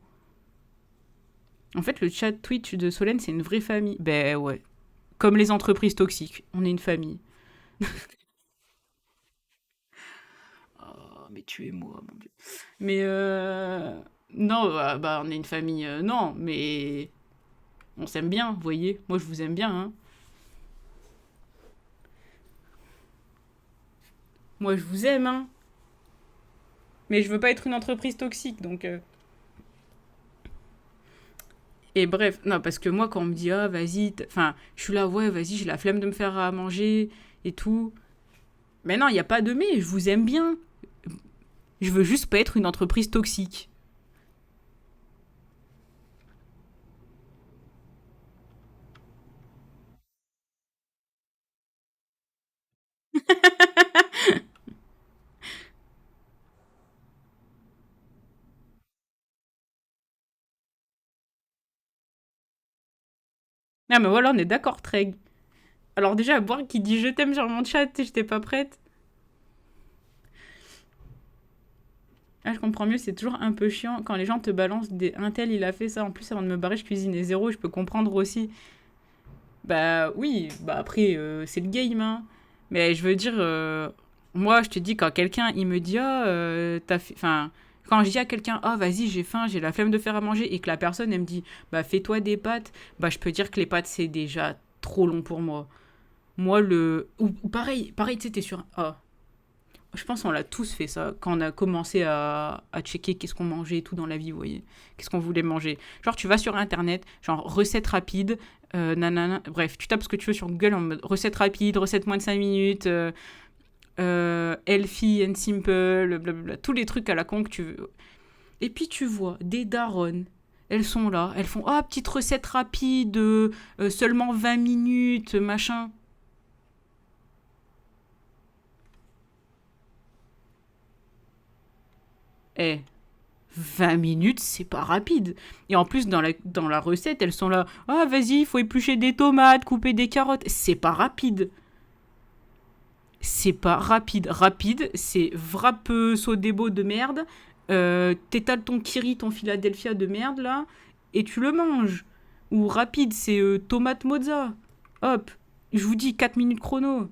En fait, le chat Twitch de Solène, c'est une vraie famille. Ben ouais. Comme les entreprises toxiques. On est une famille. Oh, mais tuez-moi, mon Dieu. Mais non, bah, on est une famille. Non, mais on s'aime bien, vous voyez. Moi, je vous aime bien, hein. Moi, je vous aime, hein. Mais je veux pas être une entreprise toxique, donc. Et bref, non, parce que moi, quand on me dit, ah, vas-y, enfin, je suis là, ouais, vas-y, j'ai la flemme de me faire à manger et tout. Mais non, il n'y a pas de mais, je vous aime bien. Je veux juste pas être une entreprise toxique. Ah, mais voilà, on est d'accord, Treg. Alors déjà, à boire qui dit je t'aime sur mon chat, j'étais pas prête. Ah, je comprends mieux, c'est toujours un peu chiant quand les gens te balancent des... Un tel, il a fait ça. En plus, avant de me barrer, je cuisinais zéro, je peux comprendre aussi. Bah oui, bah après, c'est le game, hein. Mais je veux dire, moi, je te dis, quand quelqu'un, il me dit, ah, t'as fait... Enfin, quand je dis à quelqu'un, ah, vas-y, j'ai faim, j'ai la flemme de faire à manger, et que la personne, elle me dit, bah, fais-toi des pâtes, bah, je peux dire que les pâtes, c'est déjà trop long pour moi. Moi, le... Ou pareil, pareil, tu sais, t'es sur... Ah, je pense qu'on l'a tous fait ça, quand on a commencé à checker qu'est-ce qu'on mangeait et tout dans la vie, vous voyez. Qu'est-ce qu'on voulait manger. Genre, tu vas sur Internet, genre, recette rapide, nanana, bref, tu tapes ce que tu veux sur Google en mode recette rapide, recette moins de 5 minutes, healthy and simple, blablabla, tous les trucs à la con que tu veux. Et puis tu vois des daronnes, elles sont là, elles font ah, petite recette rapide, seulement 20 minutes, machin. Eh, 20 minutes, c'est pas rapide. Et en plus, dans la recette, elles sont là. Ah, vas-y, il faut éplucher des tomates, couper des carottes. C'est pas rapide. C'est pas rapide. Rapide, c'est vrappeux sodebo de merde. T'étales ton kiri, ton Philadelphia de merde, là, et tu le manges. Ou rapide, c'est tomate mozza. Hop, je vous dis 4 minutes chrono.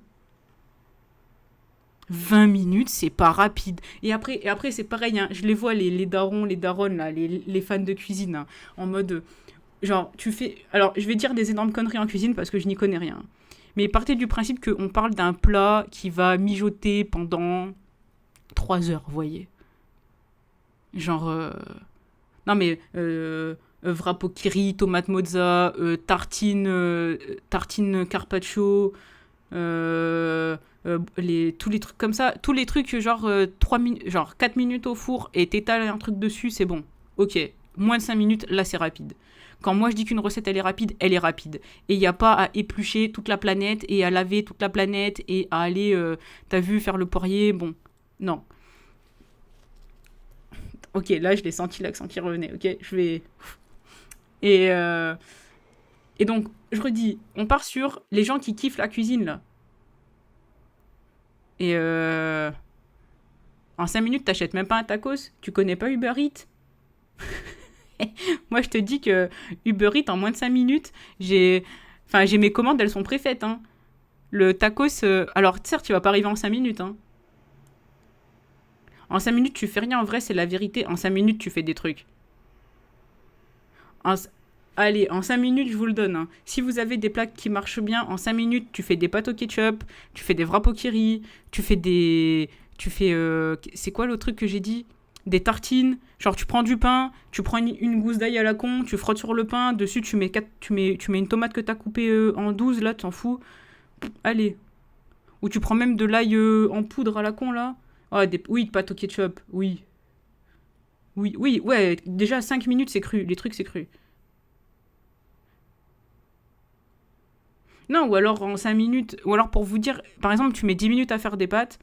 20 minutes, c'est pas rapide. Et après c'est pareil, hein, je les vois, les darons, les daronnes, là, les fans de cuisine, hein, en mode, genre, tu fais... Alors, je vais dire des énormes conneries en cuisine parce que je n'y connais rien. Mais partez du principe qu'on parle d'un plat qui va mijoter pendant 3 heures, vous voyez. Genre, non mais, vrapokiri, tomate mozza, tartine carpaccio, tous les trucs comme ça, tous les trucs genre 4 minutes au four et t'étales un truc dessus, c'est bon. Ok, moins de 5 minutes, là c'est rapide. Quand moi je dis qu'une recette elle est rapide, elle est rapide. Et il n'y a pas à éplucher toute la planète et à laver toute la planète et à aller, t'as vu, faire le poirier, bon. Non. Ok, là je l'ai senti l'accent qui revenait, ok, je vais... Et, euh, et donc, je redis, on part sur les gens qui kiffent la cuisine là. Et en 5 minutes, t'achètes même pas un tacos. Tu connais pas Uber Eats. Moi, je te dis que Uber Eats, en moins de 5 minutes, j'ai mes commandes, elles sont préfaites. Hein. Le tacos, alors certes, tu vas pas arriver en 5 minutes. Hein. En 5 minutes, tu fais rien. En vrai, c'est la vérité. En 5 minutes, tu fais des trucs. En... Allez, en 5 minutes, je vous le donne. Hein. Si vous avez des plats qui marchent bien, en 5 minutes, tu fais des pâtes au ketchup, tu fais des vrapokiri, tu fais des... Tu fais... C'est quoi l'autre truc que j'ai dit? Des tartines. Genre, tu prends du pain, tu prends une gousse d'ail à la con, tu frottes sur le pain, dessus, tu mets une tomate que t'as coupée en 12, là, t'en fous. Allez. Ou tu prends même de l'ail en poudre à la con, là. Ah, oui, pâtes au ketchup, oui. Oui, oui, ouais, déjà 5 minutes, c'est cru. Les trucs, c'est cru. Non, ou alors en 5 minutes, ou alors pour vous dire, par exemple, tu mets 10 minutes à faire des pâtes,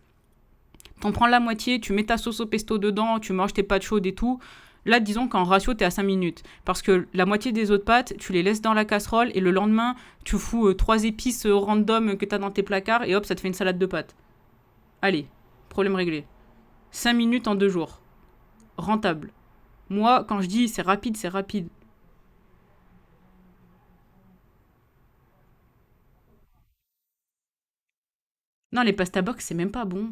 t'en prends la moitié, tu mets ta sauce au pesto dedans, tu manges tes pâtes chaudes et tout. Là, disons qu'en ratio, t'es à 5 minutes. Parce que la moitié des autres pâtes, tu les laisses dans la casserole et le lendemain, tu fous 3 épices random que t'as dans tes placards et hop, ça te fait une salade de pâtes. Allez, problème réglé. 5 minutes en 2 jours. Rentable. Moi, quand je dis c'est rapide, c'est rapide. Non, les pasta box, c'est même pas bon.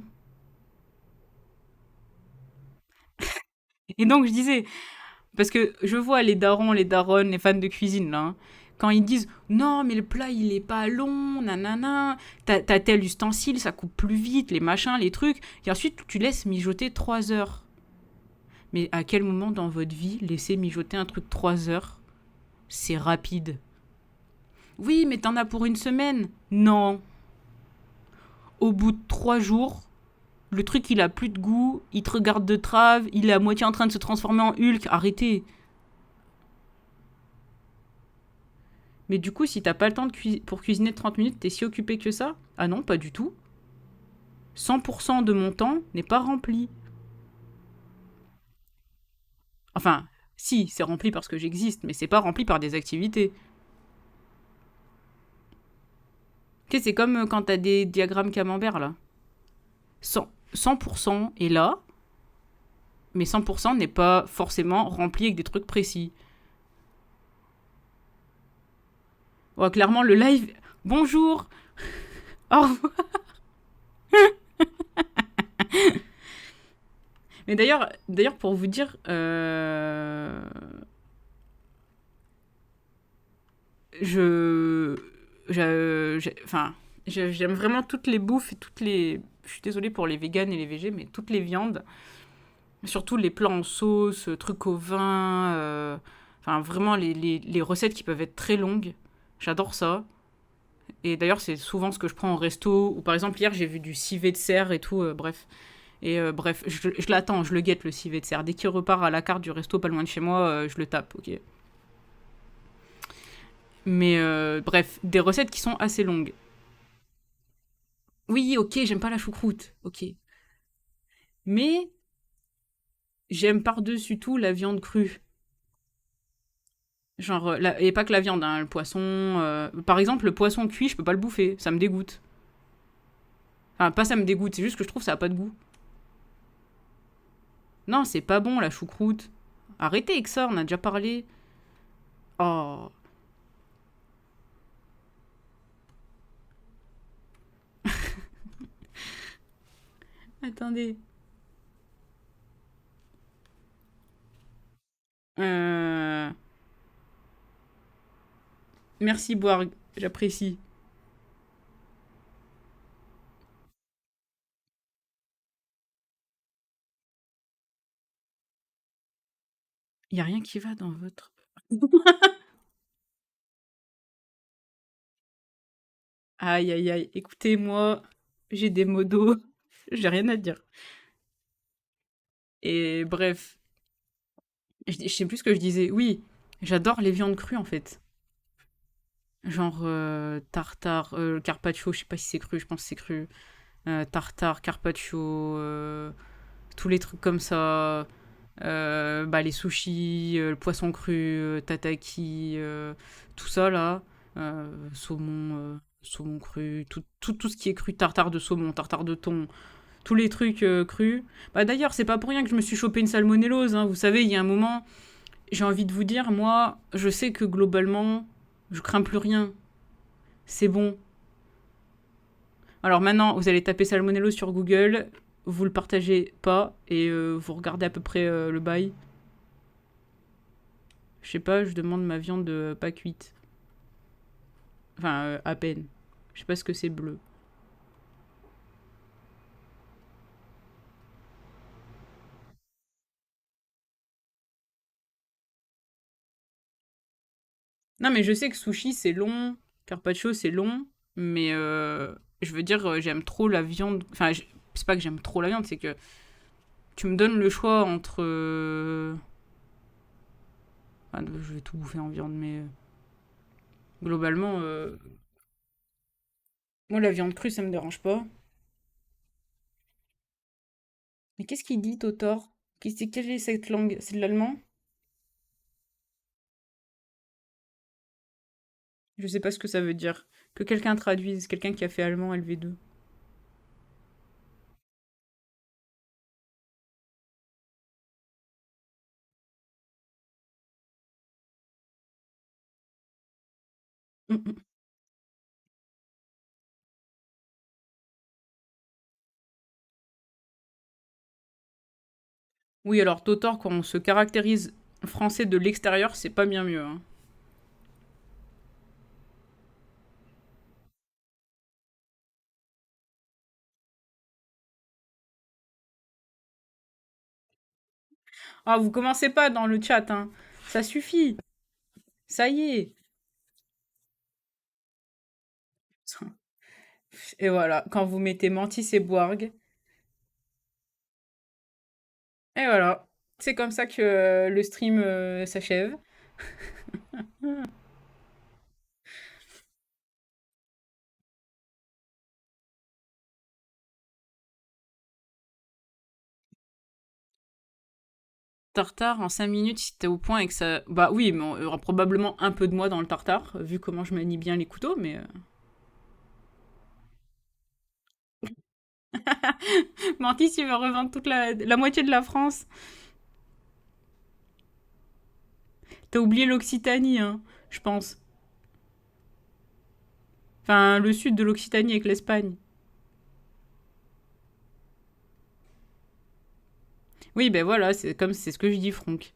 Et donc, je disais, parce que je vois les darons, les daronnes, les fans de cuisine, là, hein, quand ils disent non, mais le plat il est pas long, nanana, t'as tel ustensile, ça coupe plus vite, les machins, les trucs, et ensuite tu laisses mijoter 3 heures. Mais à quel moment dans votre vie laisser mijoter un truc 3 heures? C'est rapide. Oui, mais t'en as pour une semaine. Non. Au bout de 3 jours, le truc il a plus de goût, il te regarde de trave, il est à moitié en train de se transformer en Hulk, arrêtez. Mais du coup, si t'as pas le temps pour cuisiner 30 minutes, t'es si occupé que ça? Ah non, pas du tout. 100% de mon temps n'est pas rempli. Enfin, si, c'est rempli parce que j'existe, mais c'est pas rempli par des activités. Tu sais, c'est comme quand t'as des diagrammes camembert, là. 100% est là, mais 100% n'est pas forcément rempli avec des trucs précis. Ouais, clairement, le live... Bonjour. Au revoir. Mais d'ailleurs, pour vous dire, je, enfin, j'aime vraiment toutes les bouffes et toutes les. Je suis désolée pour les véganes et les végés, mais toutes les viandes, surtout les plats en sauce, trucs au vin, enfin vraiment les recettes qui peuvent être très longues. J'adore ça. Et d'ailleurs, c'est souvent ce que je prends en resto. Ou par exemple, hier, j'ai vu du civet de cerf et tout, bref. Et bref, je l'attends, je le guette le civet de cerf. Dès qu'il repart à la carte du resto pas loin de chez moi, je le tape, ok. Mais bref, des recettes qui sont assez longues. Oui, ok, j'aime pas la choucroute, ok. Mais j'aime par-dessus tout la viande crue. Genre, et pas que la viande, hein, le poisson. Par exemple, le poisson cuit, je peux pas le bouffer, ça me dégoûte. Enfin, pas ça me dégoûte, c'est juste que je trouve ça a pas de goût. Non, c'est pas bon la choucroute. Arrêtez avec ça, on a déjà parlé. Oh. Attendez. Euh... Merci Boarg, j'apprécie. Y a rien qui va dans votre... Aïe aïe aïe, écoutez-moi, j'ai des mots d'eau, j'ai rien à dire. Et bref, je sais plus ce que je disais. Oui, j'adore les viandes crues en fait. Genre tartare, carpaccio, je sais pas si c'est cru, je pense que c'est cru. Tartare, carpaccio, tous les trucs comme ça. Bah, les sushis, le poisson cru, tataki, tout ça là. Saumon, saumon cru, tout ce qui est cru, tartare de saumon, tartare de thon, tous les trucs crus. Bah, d'ailleurs, c'est pas pour rien que je me suis chopé une salmonellose, hein. Vous savez, il y a un moment, j'ai envie de vous dire, moi, je sais que globalement, je crains plus rien. C'est bon. Alors maintenant, vous allez taper salmonellose sur Google, vous le partagez pas et vous regardez à peu près le bail. Je sais pas, je demande ma viande pas cuite. Enfin, à peine. Je sais pas ce que c'est bleu. Non, mais je sais que sushi c'est long, carpaccio c'est long, mais je veux dire, j'aime trop la viande. Enfin, c'est pas que j'aime trop la viande, c'est que tu me donnes le choix entre. Enfin, je vais tout bouffer en viande, mais globalement, moi la viande crue ça me dérange pas. Mais qu'est-ce qu'il dit, Totor? Quelle est cette langue? C'est de l'allemand? Je sais pas ce que ça veut dire. Que quelqu'un traduise, quelqu'un qui a fait allemand LV2. Mm, mm. Oui, alors Totor, quand on se caractérise français de l'extérieur, c'est pas bien mieux, hein. Ah, vous commencez pas dans le chat, hein. Ça suffit. Ça y est. Et voilà, quand vous mettez Mantis et Boarg, et voilà. C'est comme ça que le stream s'achève. Tartare en 5 minutes si t'es au point et que ça. Bah oui, mais il y aura probablement un peu de moi dans le tartare, vu comment je manie bien les couteaux, mais. Mantis, il veut revendre toute la moitié de la France. T'as oublié l'Occitanie, hein, je pense. Enfin, le sud de l'Occitanie avec l'Espagne. Oui, ben voilà, c'est ce que je dis, Franck.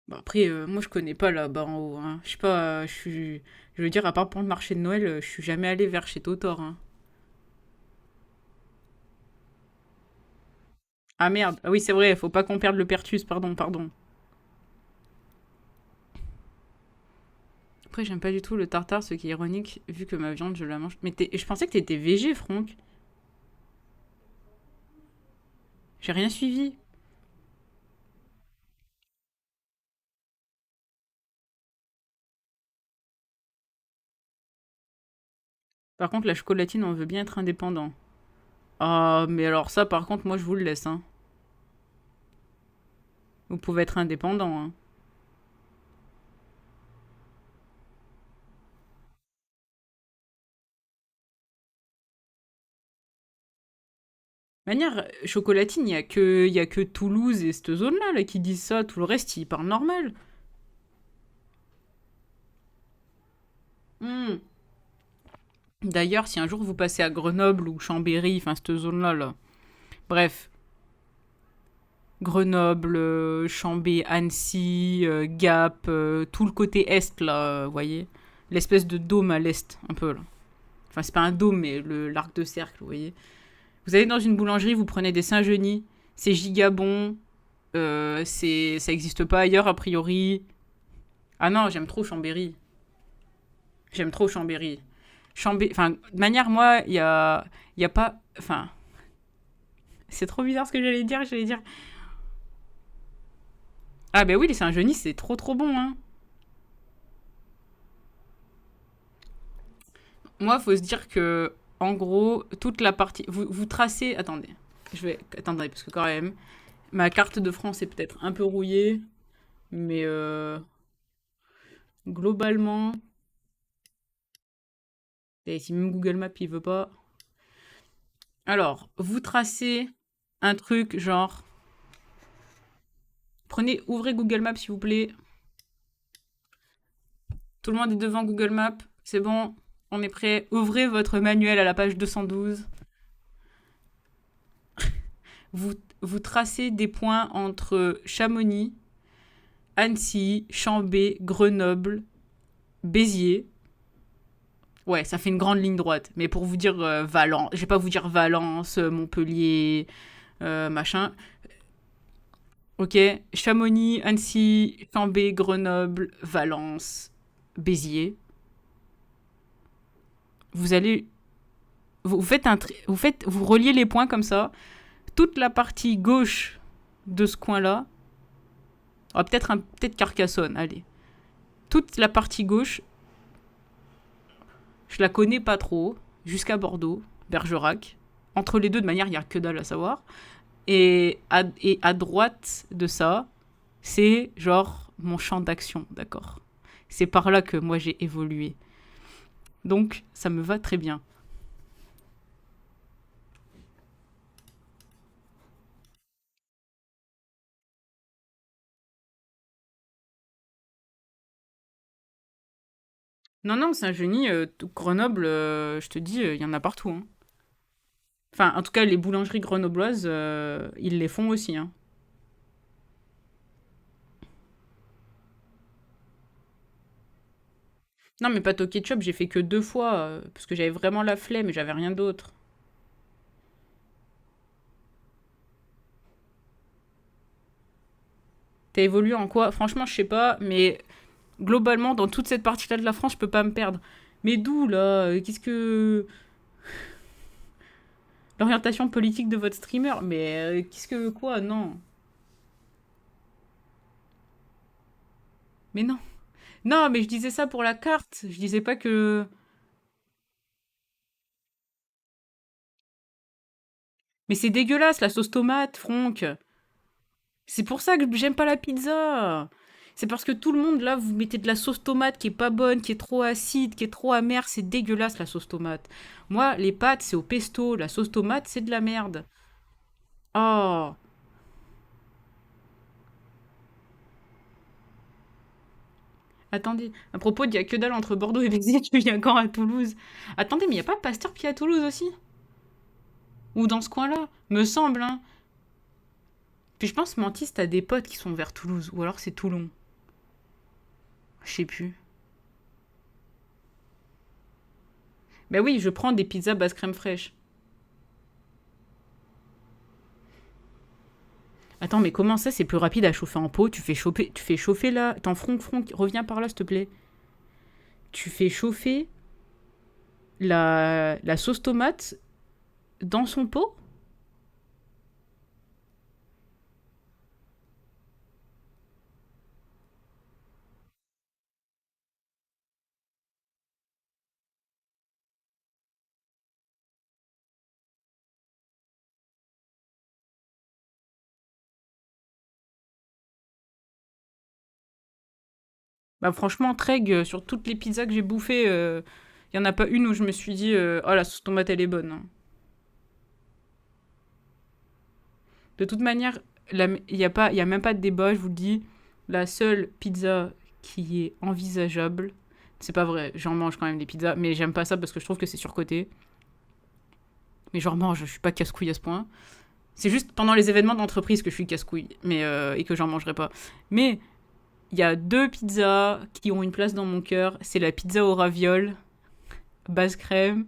Bon, après, moi, je connais pas là-bas en haut, hein. Je sais pas, je veux dire, à part pour le marché de Noël, je suis jamais allée vers chez Totor, hein. Ah merde, ah oui, c'est vrai, faut pas qu'on perde le Pertus, pardon, pardon. Après, j'aime pas du tout le tartare, ce qui est ironique, vu que ma viande, je la mange. Mais je pensais que t'étais végé, Franck. J'ai rien suivi. Par contre, la chocolatine, on veut bien être indépendant. Ah, mais alors ça, par contre, moi, je vous le laisse, hein. Vous pouvez être indépendant, hein. Manière, chocolatine, il y a que Toulouse et cette zone-là là, qui disent ça. Tout le reste, ils parlent normal. Hmm. D'ailleurs, si un jour vous passez à Grenoble ou Chambéry, enfin cette zone-là, là. Bref, Grenoble, Chambé, Annecy, Gap, tout le côté est, là, vous voyez. L'espèce de dôme à l'est, un peu, là. Enfin, c'est pas un dôme, mais l'arc de cercle, vous voyez. Vous allez dans une boulangerie, vous prenez des Saint-Genis, c'est giga bon, ça existe pas ailleurs, a priori. Ah non, j'aime trop Chambéry. J'aime trop Chambéry. Enfin, de manière, moi, y a pas. Enfin, c'est trop bizarre ce que j'allais dire. J'allais dire. Ah, ben oui, les Saint-Genis, c'est trop trop bon, hein. Moi, faut se dire que, en gros, toute la partie. Vous tracez. Attendez. Je vais. Attendez, parce que quand même. Ma carte de France est peut-être un peu rouillée. Mais globalement. Et si même Google Maps, il veut pas. Alors, vous tracez un truc genre. Ouvrez Google Maps, s'il vous plaît. Tout le monde est devant Google Maps. C'est bon, on est prêt. Ouvrez votre manuel à la page 212. Vous, vous tracez des points entre Chamonix, Annecy, Chambé, Grenoble, Béziers. Ouais, ça fait une grande ligne droite. Mais pour vous dire Valence, je vais pas vous dire Valence, Montpellier, machin. Ok, Chamonix, Annecy, Chambé, Grenoble, Valence, Béziers. Vous allez, vous reliez les points comme ça. Toute la partie gauche de ce coin-là, peut-être Carcassonne, allez. Toute la partie gauche, je la connais pas trop, jusqu'à Bordeaux, Bergerac. Entre les deux, de manière, il n'y a que dalle à savoir. Et à droite de ça, c'est genre mon champ d'action, d'accord. C'est par là que moi j'ai évolué. Donc, ça me va très bien. Non, non, Saint-Genis, Grenoble, je te dis, il y en a partout, hein. Enfin, en tout cas, les boulangeries grenobloises, ils les font aussi, hein. Non, mais pâte au ketchup, j'ai fait que 2 fois, parce que j'avais vraiment la flemme et j'avais rien d'autre. T'as évolué en quoi? Franchement, je sais pas, mais globalement, dans toute cette partie-là de la France, je peux pas me perdre. Mais d'où, là? Qu'est-ce que... L'orientation politique de votre streamer? Mais qu'est-ce que... Quoi? Non. Mais non. Non, mais je disais ça pour la carte. Je disais pas que... Mais c'est dégueulasse, la sauce tomate, Franck. C'est pour ça que j'aime pas la pizza. C'est parce que tout le monde, là, vous mettez de la sauce tomate qui est pas bonne, qui est trop acide, qui est trop amère. C'est dégueulasse, la sauce tomate. Moi, les pâtes, c'est au pesto. La sauce tomate, c'est de la merde. Oh, attendez. À propos, il y a que dalle entre Bordeaux et Béziers. Tu viens quand à Toulouse? Attendez, mais il y a pas Pasteur Pied à Toulouse aussi? Ou dans ce coin-là? Me semble, hein. Puis je pense, Mantis, t'as des potes qui sont vers Toulouse. Ou alors c'est Toulon. Je sais plus. Ben oui, je prends des pizzas basse crème fraîche. Attends, mais comment ça, c'est plus rapide à chauffer en pot? Tu fais chauffer là. Attends, reviens par là, s'il te plaît. Tu fais chauffer la sauce tomate dans son pot? Bah franchement, Treg, sur toutes les pizzas que j'ai bouffées, il y en a pas une où je me suis dit, oh la sauce tomate elle est bonne, hein. De toute manière, il y a même pas de débat, je vous le dis. La seule pizza qui est envisageable, c'est pas vrai, j'en mange quand même des pizzas, mais j'aime pas ça parce que je trouve que c'est surcoté. Mais j'en mange, je suis pas casse-couille à ce point. C'est juste pendant les événements d'entreprise que je suis casse-couille, et que j'en mangerai pas. Mais il y a deux pizzas qui ont une place dans mon cœur. C'est la pizza au ravioles, base crème,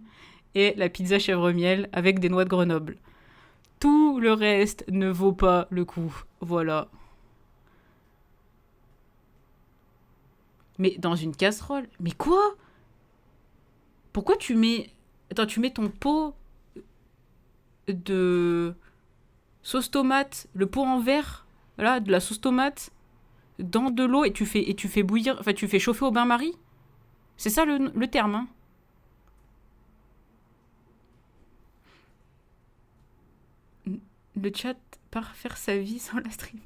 et la pizza chèvre miel avec des noix de Grenoble. Tout le reste ne vaut pas le coup. Voilà. Mais dans une casserole. Mais quoi? Pourquoi tu mets. Attends, tu mets ton pot de sauce tomate, le pot en verre, là, de la sauce tomate, dans de l'eau et tu fais bouillir. Enfin, tu fais chauffer au bain-marie? C'est ça le terme, hein? Le chat part faire sa vie sans la stream.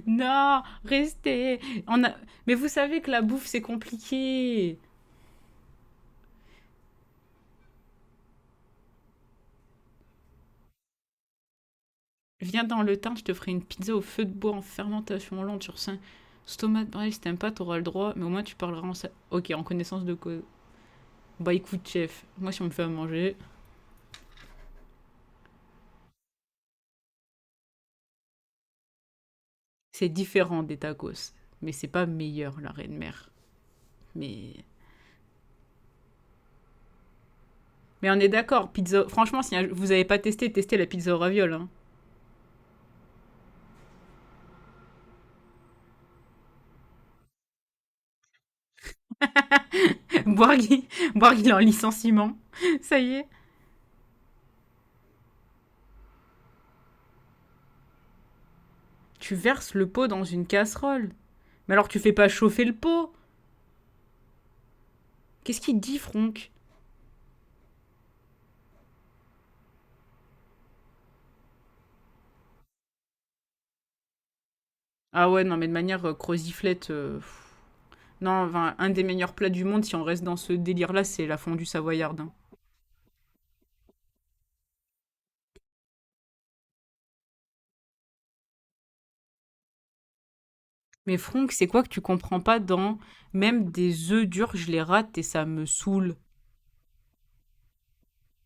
Non, restez. On a... Mais vous savez que la bouffe, c'est compliqué. Viens dans le teint, je te ferai une pizza au feu de bois en fermentation lente sur 5. Stomate, pareil, si t'aimes pas, t'auras le droit, mais au moins tu parleras en... Ok, en connaissance de cause. Bah écoute, chef, moi si on me fait à manger... C'est différent des tacos, mais c'est pas meilleur, la reine mère. Mais... Mais on est d'accord, pizza... Franchement, si vous avez pas testé, testez la pizza au raviol, hein. Boirgui, Boirgui est en licenciement. Ça y est. Tu verses le pot dans une casserole. Mais alors tu fais pas chauffer le pot. Qu'est-ce qu'il dit, Franck? Ah ouais, non, mais de manière croziflette. Non, enfin, un des meilleurs plats du monde, si on reste dans ce délire-là, c'est la fondue savoyarde, hein. Mais Franck, c'est quoi que tu comprends pas dans même des œufs durs, je les rate et ça me saoule.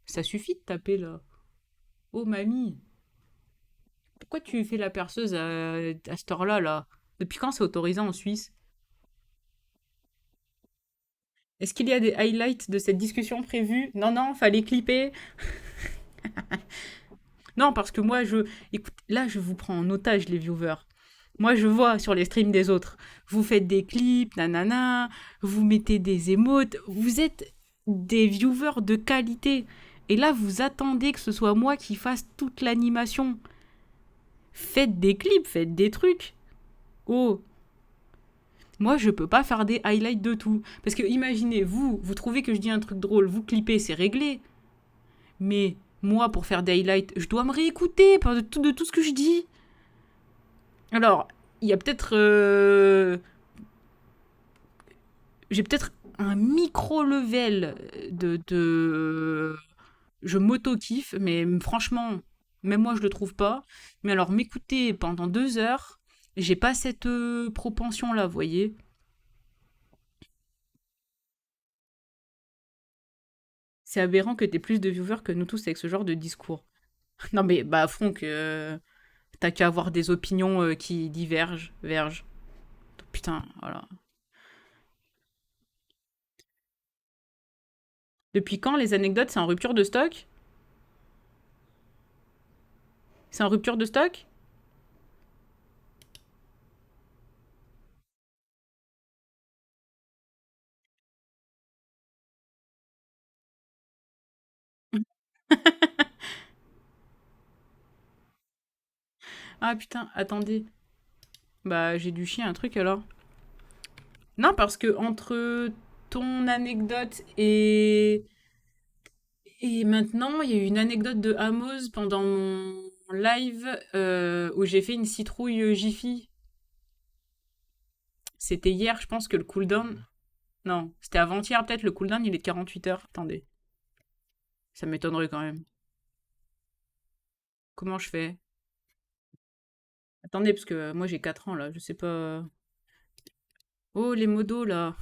Ça suffit de taper là. Oh mamie, pourquoi tu fais la perceuse à cette heure-là là? Depuis quand c'est autorisé en Suisse? Est-ce qu'il y a des highlights de cette discussion prévue? Non, non, fallait clipper. Non, parce que moi, je... Écoute, là, je vous prends en otage, les viewers. Moi, je vois sur les streams des autres. Vous faites des clips, nanana, vous mettez des émotes. Vous êtes des viewers de qualité. Et là, vous attendez que ce soit moi qui fasse toute l'animation. Faites des clips, faites des trucs. Oh, moi, je peux pas faire des highlights de tout. Parce que imaginez, vous trouvez que je dis un truc drôle, vous clippez, c'est réglé. Mais moi, pour faire des highlights, je dois me réécouter de tout ce que je dis. Alors, il y a peut-être j'ai peut-être un micro-level je m'auto-kiffe, mais franchement, même moi, je le trouve pas. Mais alors, m'écouter pendant 2 heures, j'ai pas cette propension-là, vous voyez. C'est aberrant que t'aies plus de viewers que nous tous avec ce genre de discours. Non mais, bah, Franck, t'as qu'à avoir des opinions qui divergent, vergent. Putain, voilà. Depuis quand les anecdotes, c'est en rupture de stock? C'est en rupture de stock? Ah putain, attendez. Bah, j'ai dû chier un truc alors. Non, parce que entre ton anecdote et maintenant, il y a eu une anecdote de Amos pendant mon live où j'ai fait une citrouille Jiffy. C'était hier, je pense que le cooldown. Non, c'était avant-hier peut-être, le cooldown il est de 48 heures. Attendez, ça m'étonnerait quand même. Comment je fais? Attendez, parce que moi j'ai 4 ans là, je sais pas. Oh, les modos là.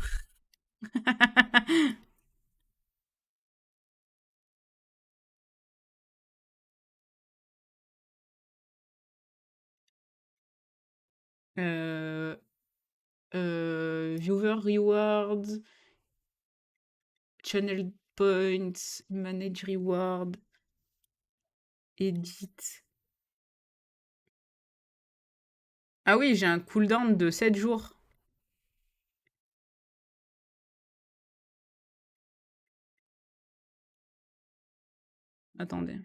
euh, Viewer rewards, channel points, manage reward, edit. Ah oui, j'ai un cooldown de 7 jours. Attendez.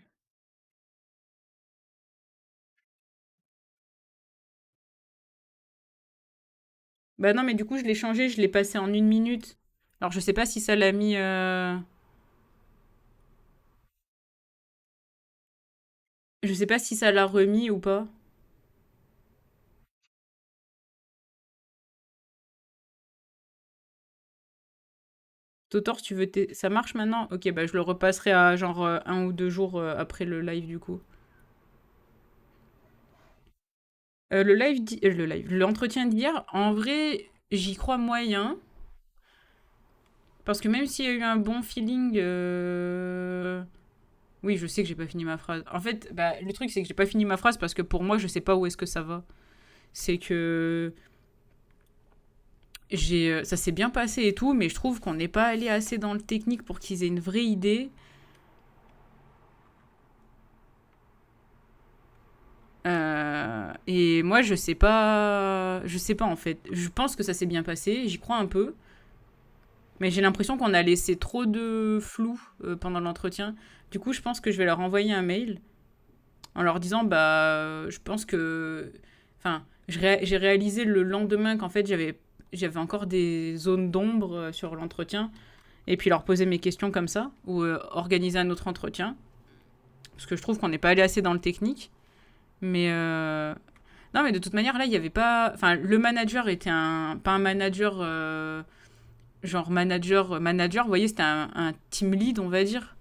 Bah non, mais du coup, je l'ai changé, je l'ai passé en 1 minute. Alors, je sais pas si ça l'a mis. Je sais pas si ça l'a remis ou pas. Totor, tu veux. Ça marche maintenant? Ok, bah je le repasserai à genre 1 ou 2 jours après le live du coup. Le live, l'entretien d'hier, en vrai, j'y crois moyen. Parce que même s'il y a eu un bon feeling. Oui, je sais que j'ai pas fini ma phrase. En fait, bah, le truc, c'est que j'ai pas fini ma phrase parce que pour moi, je sais pas où est-ce que ça va. C'est que ça s'est bien passé et tout, mais je trouve qu'on n'est pas allé assez dans le technique pour qu'ils aient une vraie idée. Et moi, je sais pas en fait. Je pense que ça s'est bien passé, j'y crois un peu, mais j'ai l'impression qu'on a laissé trop de flou pendant l'entretien. Du coup, je pense que je vais leur envoyer un mail en leur disant, bah, je pense que, enfin, j'ai réalisé le lendemain qu'en fait j'avais encore des zones d'ombre sur l'entretien, et puis leur poser mes questions comme ça ou organiser un autre entretien, parce que je trouve qu'on n'est pas allé assez dans le technique. Mais non, mais de toute manière, là, il y avait pas. Enfin, le manager était pas un manager. Genre manager, vous voyez, c'était un team lead, on va dire.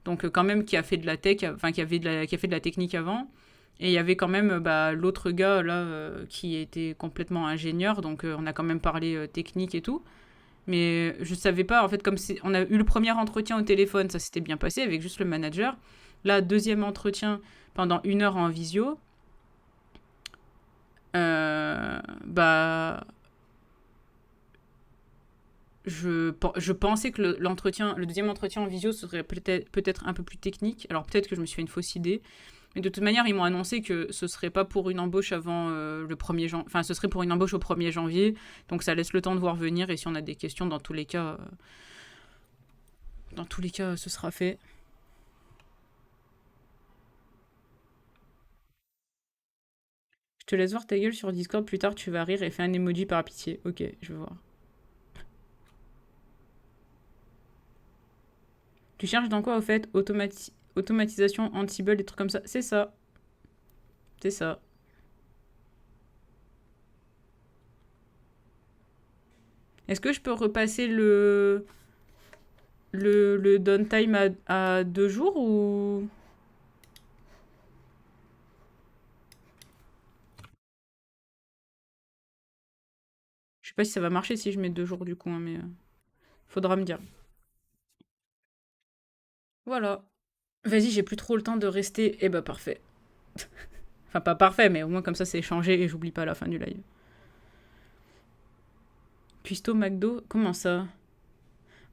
Donc, quand même, qui a fait de la tech, enfin, qui a fait de la technique avant. Et il y avait quand même bah, l'autre gars, là, qui était complètement ingénieur. Donc, on a quand même parlé technique et tout. Mais je savais pas, en fait, on a eu le premier entretien au téléphone, ça s'était bien passé avec juste le manager. Là, deuxième entretien pendant 1 heure en visio. Bah, je pensais que le deuxième entretien en visio serait peut-être un peu plus technique. Alors peut-être que je me suis fait une fausse idée. Mais de toute manière, ils m'ont annoncé que ce serait pas pour une embauche avant le 1er janvier. Enfin, ce serait pour une embauche au 1er janvier. Donc ça laisse le temps de voir venir. Et si on a des questions, dans tous les cas, ce sera fait. Je te laisse voir ta gueule sur Discord plus tard. Tu vas rire et fais un emoji par pitié. Ok, je vais voir. Tu cherches dans quoi au fait? Automatisation, Ansible, des trucs comme ça. C'est ça. C'est ça. Est-ce que je peux repasser le downtime à 2 jours ou... Je sais pas si ça va marcher si je mets 2 jours du coup, hein, mais faudra me dire. Voilà. Vas-y, j'ai plus trop le temps de rester. Eh bah parfait. Enfin pas parfait, mais au moins comme ça c'est changé et j'oublie pas à la fin du live. Cuisto McDo, comment ça?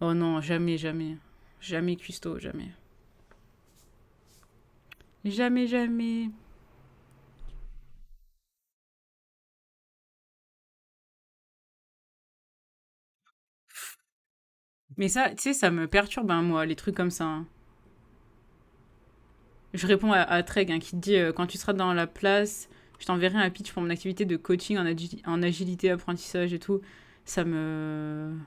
Oh non, jamais, jamais. Jamais cuistot, jamais. Jamais, jamais. Mais ça, tu sais, ça me perturbe, hein, moi, les trucs comme ça, hein. Je réponds à Treg, hein, qui te dit quand tu seras dans la place, je t'enverrai un pitch pour mon activité de coaching en agilité, apprentissage et tout. Ça me.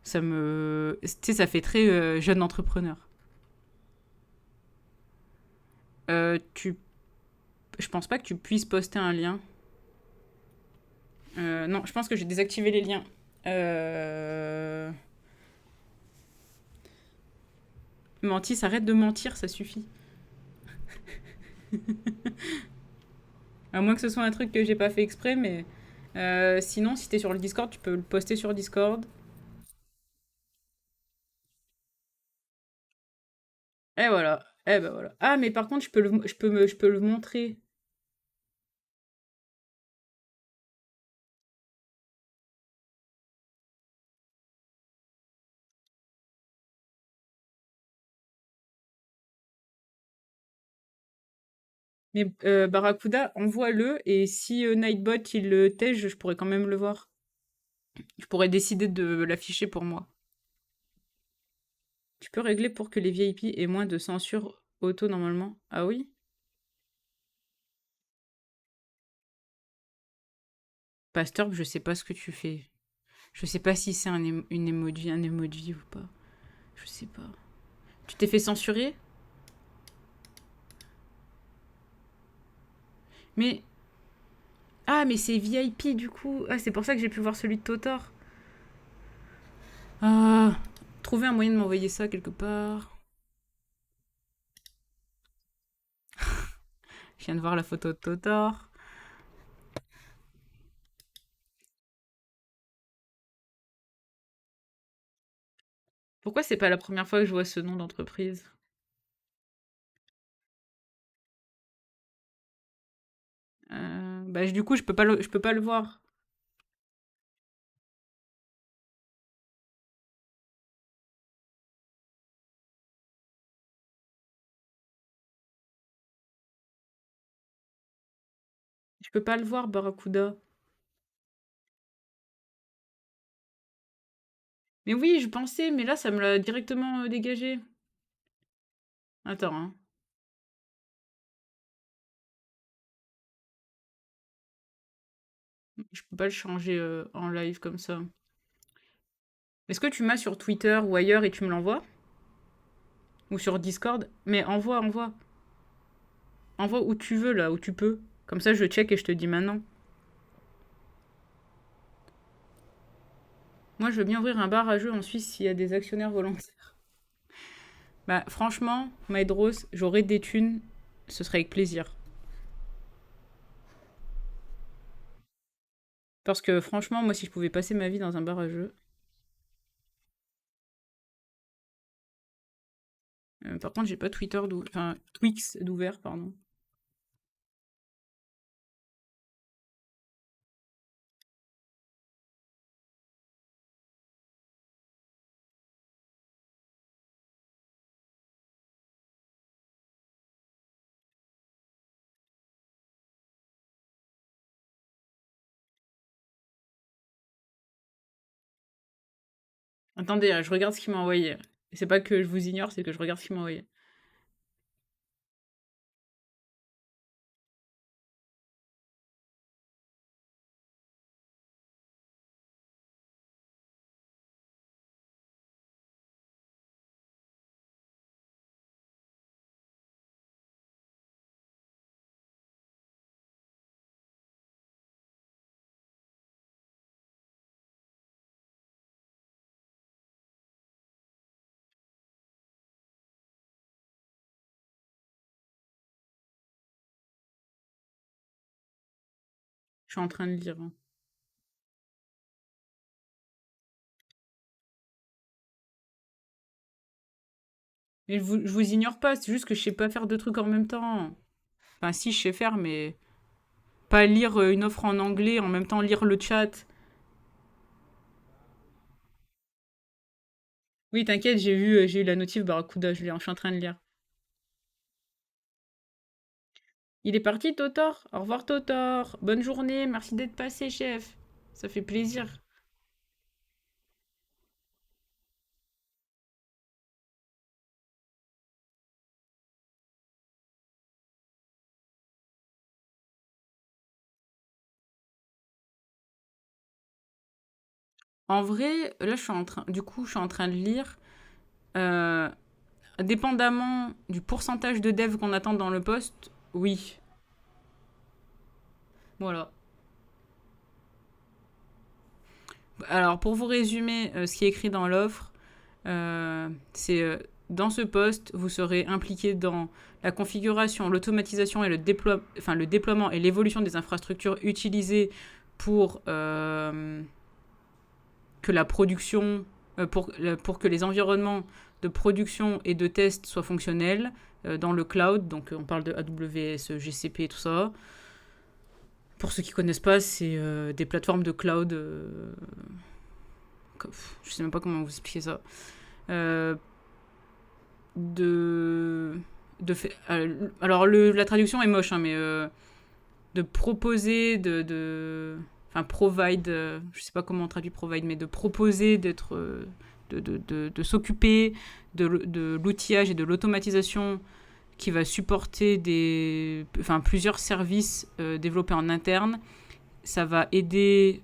Ça me. Tu sais, ça fait très jeune entrepreneur. Tu... Je pense pas que tu puisses poster un lien. Non, je pense que j'ai désactivé les liens. Euh... Mentis, arrête de mentir, ça suffit. À moins que ce soit un truc que j'ai pas fait exprès, mais sinon, si t'es sur le Discord, tu peux le poster sur Discord. Et voilà. Eh ben voilà. Ah, mais par contre, je peux le montrer. Mais Barracuda, envoie-le et si Nightbot il le tège, je pourrais quand même le voir. Je pourrais décider de l'afficher pour moi. Tu peux régler pour que les VIP aient moins de censure auto normalement. Ah oui? Pasteur, je sais pas ce que tu fais. Je sais pas si c'est une emoji, un emoji ou pas. Je sais pas. Tu t'es fait censurer? Mais. Ah, mais c'est VIP du coup. Ah, c'est pour ça que j'ai pu voir celui de Totor. Ah. Trouver un moyen de m'envoyer ça quelque part. Je viens de voir la photo de Totor. Pourquoi c'est pas la première fois que je vois ce nom d'entreprise? Bah, du coup, je peux pas le voir. Je peux pas le voir, Barracuda. Mais oui, je pensais, mais là, ça me l'a directement dégagé. Attends, hein. Je peux pas le changer en live comme ça. Est-ce que tu m'as sur Twitter ou ailleurs et tu me l'envoies? Ou sur Discord? Mais envoie, envoie. Envoie où tu veux, là, où tu peux. Comme ça, je check et je te dis maintenant. Moi, je veux bien ouvrir un bar à jeux en Suisse s'il y a des actionnaires volontaires. Bah, franchement, Maedros, j'aurais des thunes. Ce serait avec plaisir. Parce que franchement, moi, si je pouvais passer ma vie dans un bar à jeux. Par contre, j'ai pas Twitter d'ouvert. Enfin, Twix d'ouvert, pardon. Attendez, je regarde ce qu'il m'a envoyé. C'est pas que je vous ignore, c'est que je regarde ce qu'il m'a envoyé. Je suis en train de lire, hein. Mais je vous ignore pas, c'est juste que je sais pas faire deux trucs en même temps. Enfin, si, je sais faire, mais pas lire une offre en anglais, en même temps lire le chat. Oui, t'inquiète, j'ai eu la notif Barracuda, je suis en train de lire. Il est parti, Totor. Au revoir, Totor. Bonne journée, merci d'être passé, chef. Ça fait plaisir. En vrai, là, je suis en train de lire. euh, Dépendamment du pourcentage de devs qu'on attend dans le poste, oui. Voilà. Alors, pour vous résumer ce qui est écrit dans l'offre, c'est dans ce poste, vous serez impliqué dans la configuration, l'automatisation et le déploiement et l'évolution des infrastructures utilisées pour que la production, pour que les environnements de production et de test soient fonctionnels dans le cloud. Donc, on parle de AWS, GCP, tout ça. Pour ceux qui connaissent pas, c'est des plateformes de cloud. Je sais même pas comment vous expliquer ça. Euh, de alors la traduction est moche, hein, mais de proposer enfin provide, je sais pas comment on traduit provide, mais de proposer d'être de s'occuper de l'outillage et de l'automatisation qui va supporter plusieurs services développés en interne. Ça va aider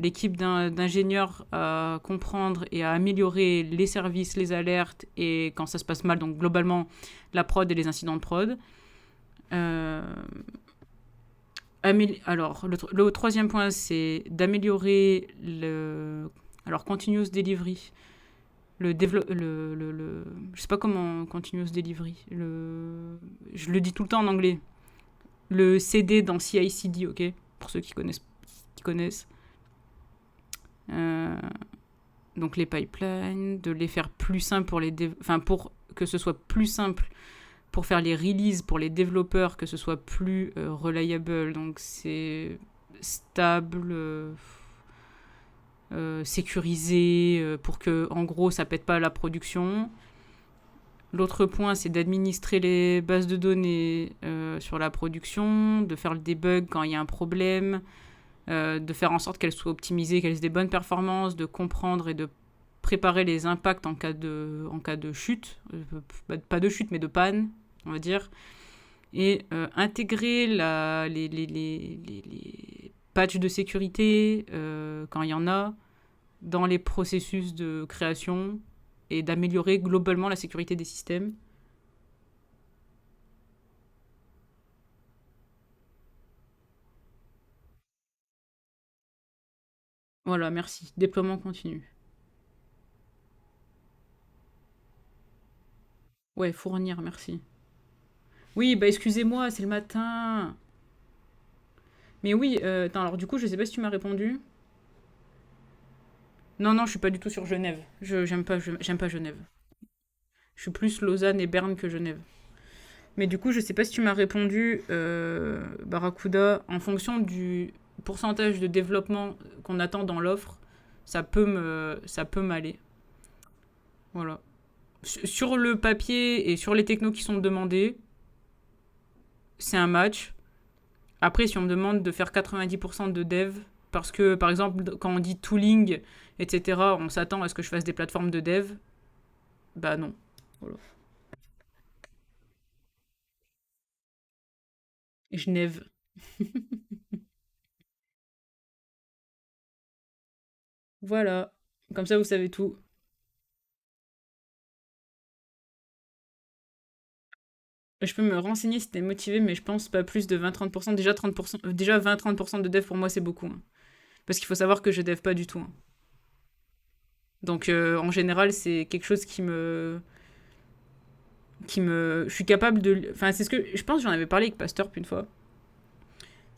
l'équipe d'ingénieurs à comprendre et à améliorer les services, les alertes et quand ça se passe mal, donc globalement la prod et les incidents de prod. Euh, alors, le troisième point, c'est d'améliorer alors, continuous delivery. Je sais pas comment continuous delivery. Je le dis tout le temps en anglais. Le CD dans CI/CD, ok? Pour ceux qui connaissent. Qui connaissent. Euh, donc les pipelines, de les faire plus simples pour que ce soit plus simple pour faire les releases pour les développeurs, que ce soit plus reliable, donc c'est stable, sécurisé, pour que en gros ça pète pas la production. L'autre point, c'est d'administrer les bases de données sur la production, de faire le debug quand il y a un problème, de faire en sorte qu'elles soient optimisées, qu'elles aient des bonnes performances, de comprendre et de préparer les impacts en cas de chute, pas de chute mais de panne, on va dire, et intégrer les patchs de sécurité quand il y en a dans les processus de création et d'améliorer globalement la sécurité des systèmes. Voilà, merci. Déploiement continu. Ouais, fournir, merci. Oui, bah excusez-moi, c'est le matin. Mais oui, attends, alors du coup, je sais pas si tu m'as répondu. Non, non, je suis pas du tout sur Genève. J'aime pas Genève. Je suis plus Lausanne et Berne que Genève. Mais du coup, je sais pas si tu m'as répondu, Barracuda, en fonction du pourcentage de développement qu'on attend dans l'offre, ça peut m'aller. Voilà. Sur le papier et sur les technos qui sont demandés, c'est un match. Après, si on me demande de faire 90% de dev, parce que par exemple, quand on dit tooling, etc., on s'attend à ce que je fasse des plateformes de dev, bah non. Voilà. Genève. Voilà. Comme ça, vous savez tout. Je peux me renseigner si t'es motivé, mais je pense pas plus de 20-30%. Déjà 30%, déjà 20-30% de dev pour moi, c'est beaucoup, hein. Parce qu'il faut savoir que je dev pas du tout, hein. Donc en général, c'est quelque chose je suis capable de, enfin c'est ce que je pense que j'en avais parlé avec Pasteur une fois.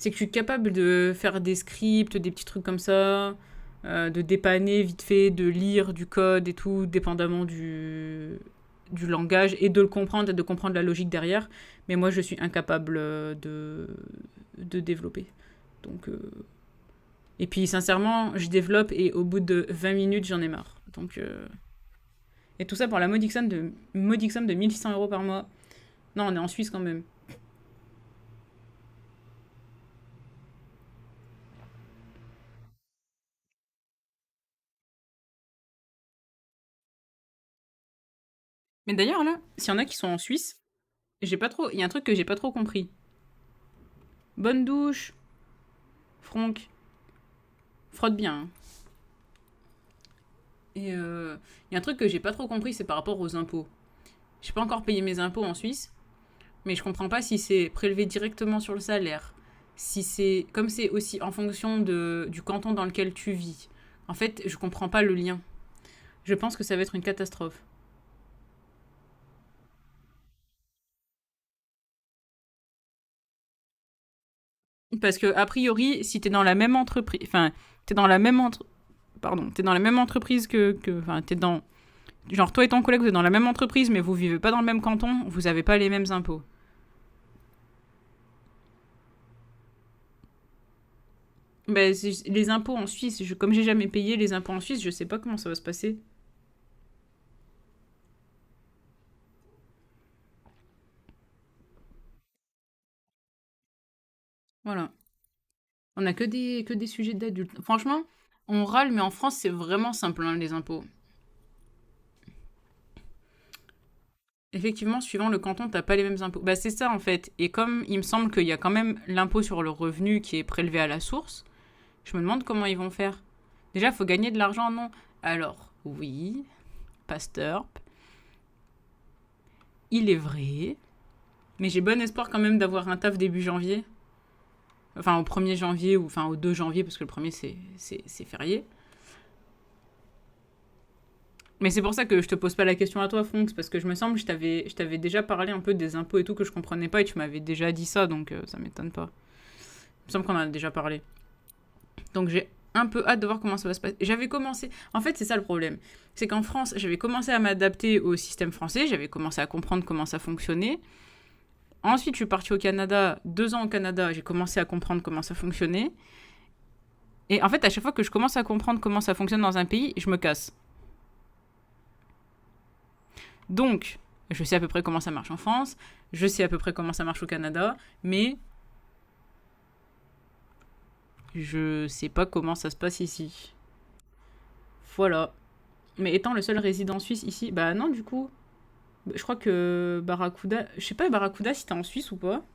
C'est que je suis capable de faire des scripts, des petits trucs comme ça, de dépanner vite fait, de lire du code et tout, dépendamment du langage, et de le comprendre et de comprendre la logique derrière. Mais moi, je suis incapable de développer. Donc, et puis, sincèrement, je développe et au bout de 20 minutes, j'en ai marre. Donc, et tout ça pour la modique somme de 1600 € par mois. Non, on est en Suisse quand même. Mais d'ailleurs, là, s'il y en a qui sont en Suisse, j'ai pas trop. Il y a un truc que j'ai pas trop compris. Bonne douche, Franck, frotte bien, hein. Et il y a un truc que j'ai pas trop compris, c'est par rapport aux impôts. J'ai pas encore payé mes impôts en Suisse, mais je comprends pas si c'est prélevé directement sur le salaire, si c'est comme c'est aussi en fonction du canton dans lequel tu vis. En fait, je comprends pas le lien. Je pense que ça va être une catastrophe. Parce que, a priori, si t'es dans la même entreprise. Enfin, t'es dans la même pardon, t'es dans la même entreprise enfin, t'es dans. Genre, toi et ton collègue, vous êtes dans la même entreprise, mais vous vivez pas dans le même canton, vous avez pas les mêmes impôts. Ben, les impôts en Suisse, comme j'ai jamais payé les impôts en Suisse, je sais pas comment ça va se passer. Voilà. On a que des sujets d'adultes. Franchement, on râle, mais en France, c'est vraiment simple, hein, les impôts. Effectivement, suivant le canton, t'as pas les mêmes impôts. Bah, c'est ça, en fait. Et comme il me semble qu'il y a quand même l'impôt sur le revenu qui est prélevé à la source, je me demande comment ils vont faire. Déjà, il faut gagner de l'argent, non? Alors, oui, pasteur, il est vrai, mais j'ai bon espoir quand même d'avoir un taf début janvier. Enfin, au 1er janvier ou enfin au 2 janvier, parce que le premier c'est férié. Mais c'est pour ça que je te pose pas la question à toi, Fronx, parce que je me semble que je t'avais déjà parlé un peu des impôts et tout que je comprenais pas et tu m'avais déjà dit ça, donc ça m'étonne pas. Il me semble qu'on en a déjà parlé. Donc j'ai un peu hâte de voir comment ça va se passer. J'avais commencé. En fait, c'est ça le problème. C'est qu'en France, j'avais commencé à m'adapter au système français, j'avais commencé à comprendre comment ça fonctionnait. Ensuite, je suis partie au Canada, 2 ans au Canada, j'ai commencé à comprendre comment ça fonctionnait. Et en fait, à chaque fois que je commence à comprendre comment ça fonctionne dans un pays, je me casse. Donc, je sais à peu près comment ça marche en France, je sais à peu près comment ça marche au Canada, mais je sais pas comment ça se passe ici. Voilà. Mais étant le seul résident suisse ici, bah non, du coup. Je crois que Barracuda. Je sais pas, Barracuda, si t'es en Suisse ou pas.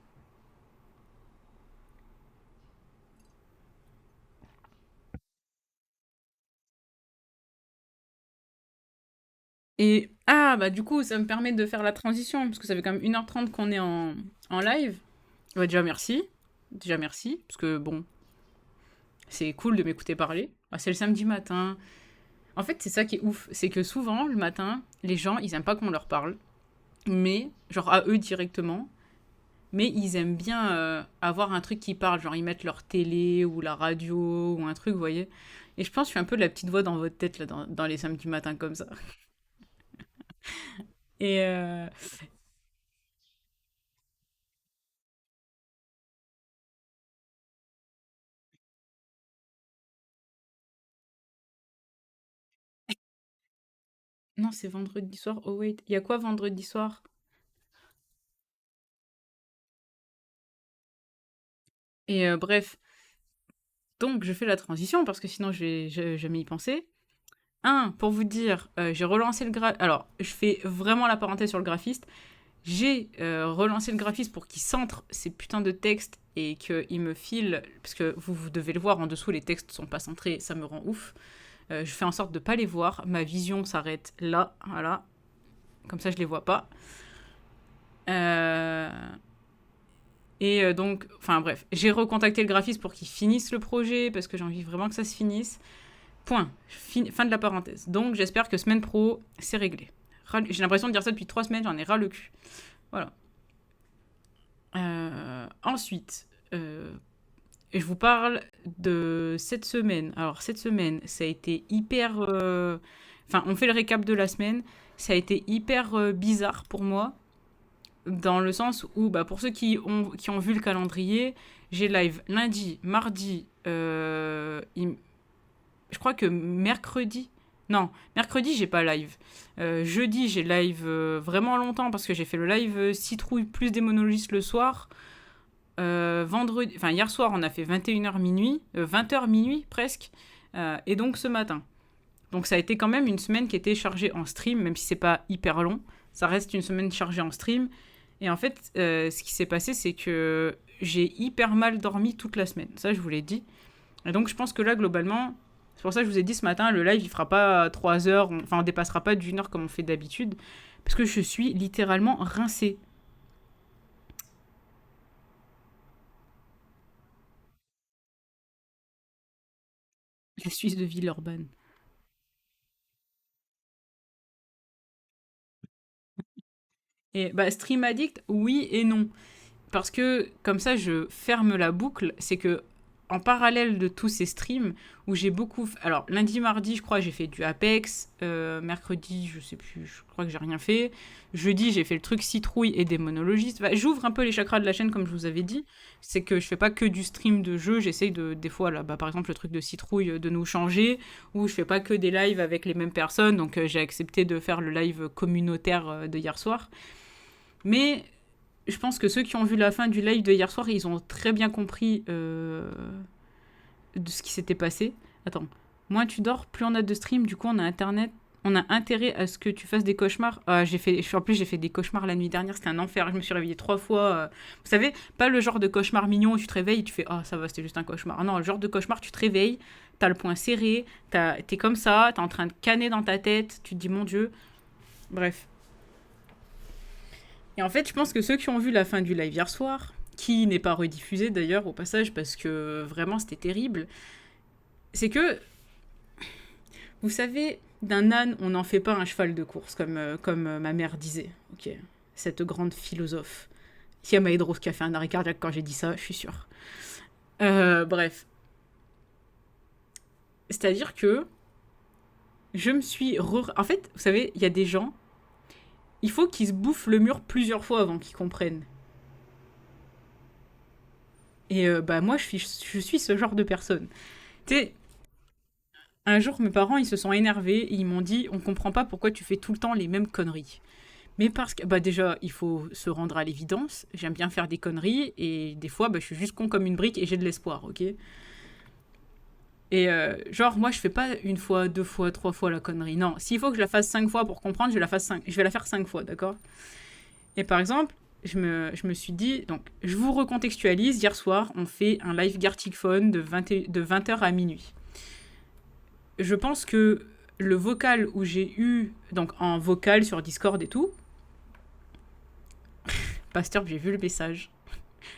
Et. Ah, bah du coup, ça me permet de faire la transition, parce que ça fait quand même 1h30 qu'on est en live. Ouais, déjà merci. Déjà merci, parce que bon, c'est cool de m'écouter parler. Ah, c'est le samedi matin. En fait, c'est ça qui est ouf. C'est que souvent, le matin, les gens, ils aiment pas qu'on leur parle. Mais, genre à eux directement. Mais ils aiment bien avoir un truc qui parle. Genre, ils mettent leur télé ou la radio ou un truc, vous voyez. Et je pense que je suis un peu la petite voix dans votre tête, là, dans les samedis matins comme ça. Et non, c'est vendredi soir. Oh, wait. Il y a quoi vendredi soir? Et bref. Donc, je fais la transition parce que sinon, je vais m'y penser. Un, pour vous dire, j'ai relancé le Alors, je fais vraiment la parenthèse sur le graphiste. J'ai relancé le graphiste pour qu'il centre ces putains de textes et qu'il me file. Parce que vous devez le voir en dessous, les textes sont pas centrés, ça me rend ouf. Je fais en sorte de pas les voir. Ma vision s'arrête là, voilà. Comme ça, je les vois pas. Euh, Et donc, enfin bref, j'ai recontacté le graphiste pour qu'il finisse le projet parce que j'ai envie vraiment que ça se finisse. Point. Fin de la parenthèse. Donc j'espère que semaine pro, c'est réglé. J'ai l'impression de dire ça depuis 3 semaines, j'en ai ras le cul. Voilà. Ensuite, je vous parle de cette semaine. Alors, cette semaine, ça a été hyper. Enfin, on fait le récap de la semaine. Ça a été hyper bizarre pour moi, dans le sens où, bah, pour ceux qui ont vu le calendrier, j'ai live lundi, mardi, je crois que mercredi. Non, mercredi, j'ai pas live. Jeudi, j'ai live vraiment longtemps parce que j'ai fait le live citrouille plus des monologistes le soir. Vendredi, enfin hier soir, on a fait 21h minuit, 20h minuit presque, et donc ce matin. Donc ça a été quand même une semaine qui était chargée en stream, même si c'est pas hyper long. Ça reste une semaine chargée en stream. Et en fait, ce qui s'est passé, c'est que j'ai hyper mal dormi toute la semaine. Ça, je vous l'ai dit. Et donc je pense que là, globalement, c'est pour ça que je vous ai dit ce matin, le live, il fera pas 3 heures, enfin on dépassera pas d'une heure comme on fait d'habitude, parce que je suis littéralement rincée. La Suisse de Villeurbanne. Et bah, Stream Addict, oui et non. Parce que comme ça, je ferme la boucle. C'est que en parallèle de tous ces streams où j'ai beaucoup. Alors, lundi, mardi, je crois, j'ai fait du Apex. Mercredi, je sais plus, je crois que j'ai rien fait. Jeudi, j'ai fait le truc citrouille et des monologistes. Bah, j'ouvre un peu les chakras de la chaîne, comme je vous avais dit. C'est que je fais pas que du stream de jeu. J'essaye de, des fois, là, bah, par exemple, le truc de citrouille, de nous changer. Ou je fais pas que des lives avec les mêmes personnes. Donc, j'ai accepté de faire le live communautaire de hier soir. Mais je pense que ceux qui ont vu la fin du live de hier soir, ils ont très bien compris de ce qui s'était passé. Attends, moins tu dors, plus on a de stream, du coup on a internet. On a intérêt à ce que tu fasses des cauchemars. En plus, j'ai fait des cauchemars la nuit dernière, c'était un enfer. Je me suis réveillée 3 fois. Vous savez, pas le genre de cauchemar mignon où tu te réveilles et tu fais ah, ça va, c'était juste un cauchemar. Non, le genre de cauchemar, tu te réveilles, t'as le poing serré, t'es comme ça, t'es en train de canner dans ta tête, tu te dis mon Dieu. Bref. Et en fait, je pense que ceux qui ont vu la fin du live hier soir, qui n'est pas rediffusé d'ailleurs au passage parce que vraiment c'était terrible, c'est que, vous savez, d'un âne, on n'en fait pas un cheval de course, comme ma mère disait. Ok, cette grande philosophe. Kiama Edros qui a fait un arrêt cardiaque quand j'ai dit ça, je suis sûre. Bref. C'est-à-dire que je me suis... En fait, vous savez, il y a des gens, il faut qu'ils se bouffent le mur plusieurs fois avant qu'ils comprennent. Et bah moi, je suis ce genre de personne. Tu sais, un jour, mes parents, ils se sont énervés et ils m'ont dit, on comprend pas pourquoi tu fais tout le temps les mêmes conneries. Mais parce que, bah déjà, il faut se rendre à l'évidence. J'aime bien faire des conneries et des fois, bah, je suis juste con comme une brique et j'ai de l'espoir, ok. Et genre, moi, je fais pas une fois, 2 fois, 3 fois la connerie. Non, s'il faut que je la fasse 5 fois pour comprendre, je vais la faire 5 fois, d'accord. Et par exemple, je me suis dit, donc, je vous recontextualise. Hier soir, on fait un live Gartic Phone de 20h à minuit. Je pense que le vocal où j'ai eu, donc en vocal sur Discord et tout, Pasteur, j'ai vu le message.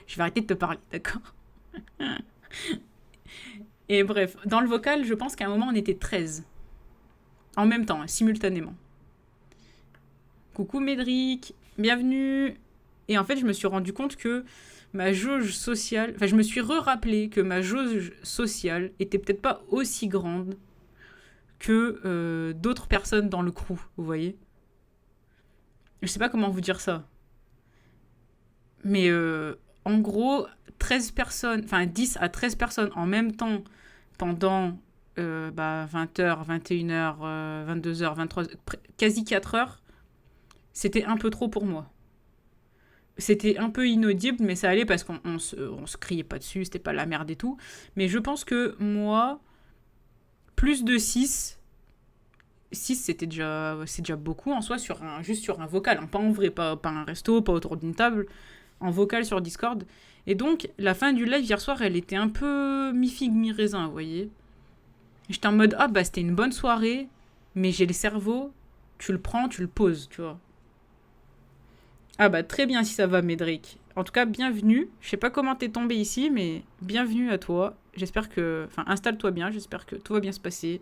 Je vais arrêter de te parler, d'accord. Et bref, dans le vocal, je pense qu'à un moment, on était 13. En même temps, simultanément. Coucou Médric, bienvenue. Et en fait, je me suis rendu compte que ma jauge sociale... Enfin, je me suis re-rappelé que ma jauge sociale était peut-être pas aussi grande que d'autres personnes dans le crew, vous voyez. Je sais pas comment vous dire ça. Mais en gros, 13 personnes, enfin 10 à 13 personnes en même temps pendant 20h, 21h, 22h, 23h, quasi 4 heures, c'était un peu trop pour moi. C'était un peu inaudible, mais ça allait parce qu'on se criait pas dessus, c'était pas la merde et tout. Mais je pense que moi, plus de 6 c'est déjà beaucoup en soi, juste sur un vocal, hein, pas en vrai, pas un resto, pas autour d'une table, en vocal sur Discord. Et donc, la fin du live hier soir, elle était un peu mi-figue, mi-raisin, vous voyez. J'étais en mode, ah bah c'était une bonne soirée, mais j'ai le cerveau, tu le prends, tu le poses, tu vois. Ah bah très bien si ça va, Médric. En tout cas, bienvenue. Je sais pas comment t'es tombé ici, mais bienvenue à toi. J'espère que... Enfin, installe-toi bien, j'espère que tout va bien se passer.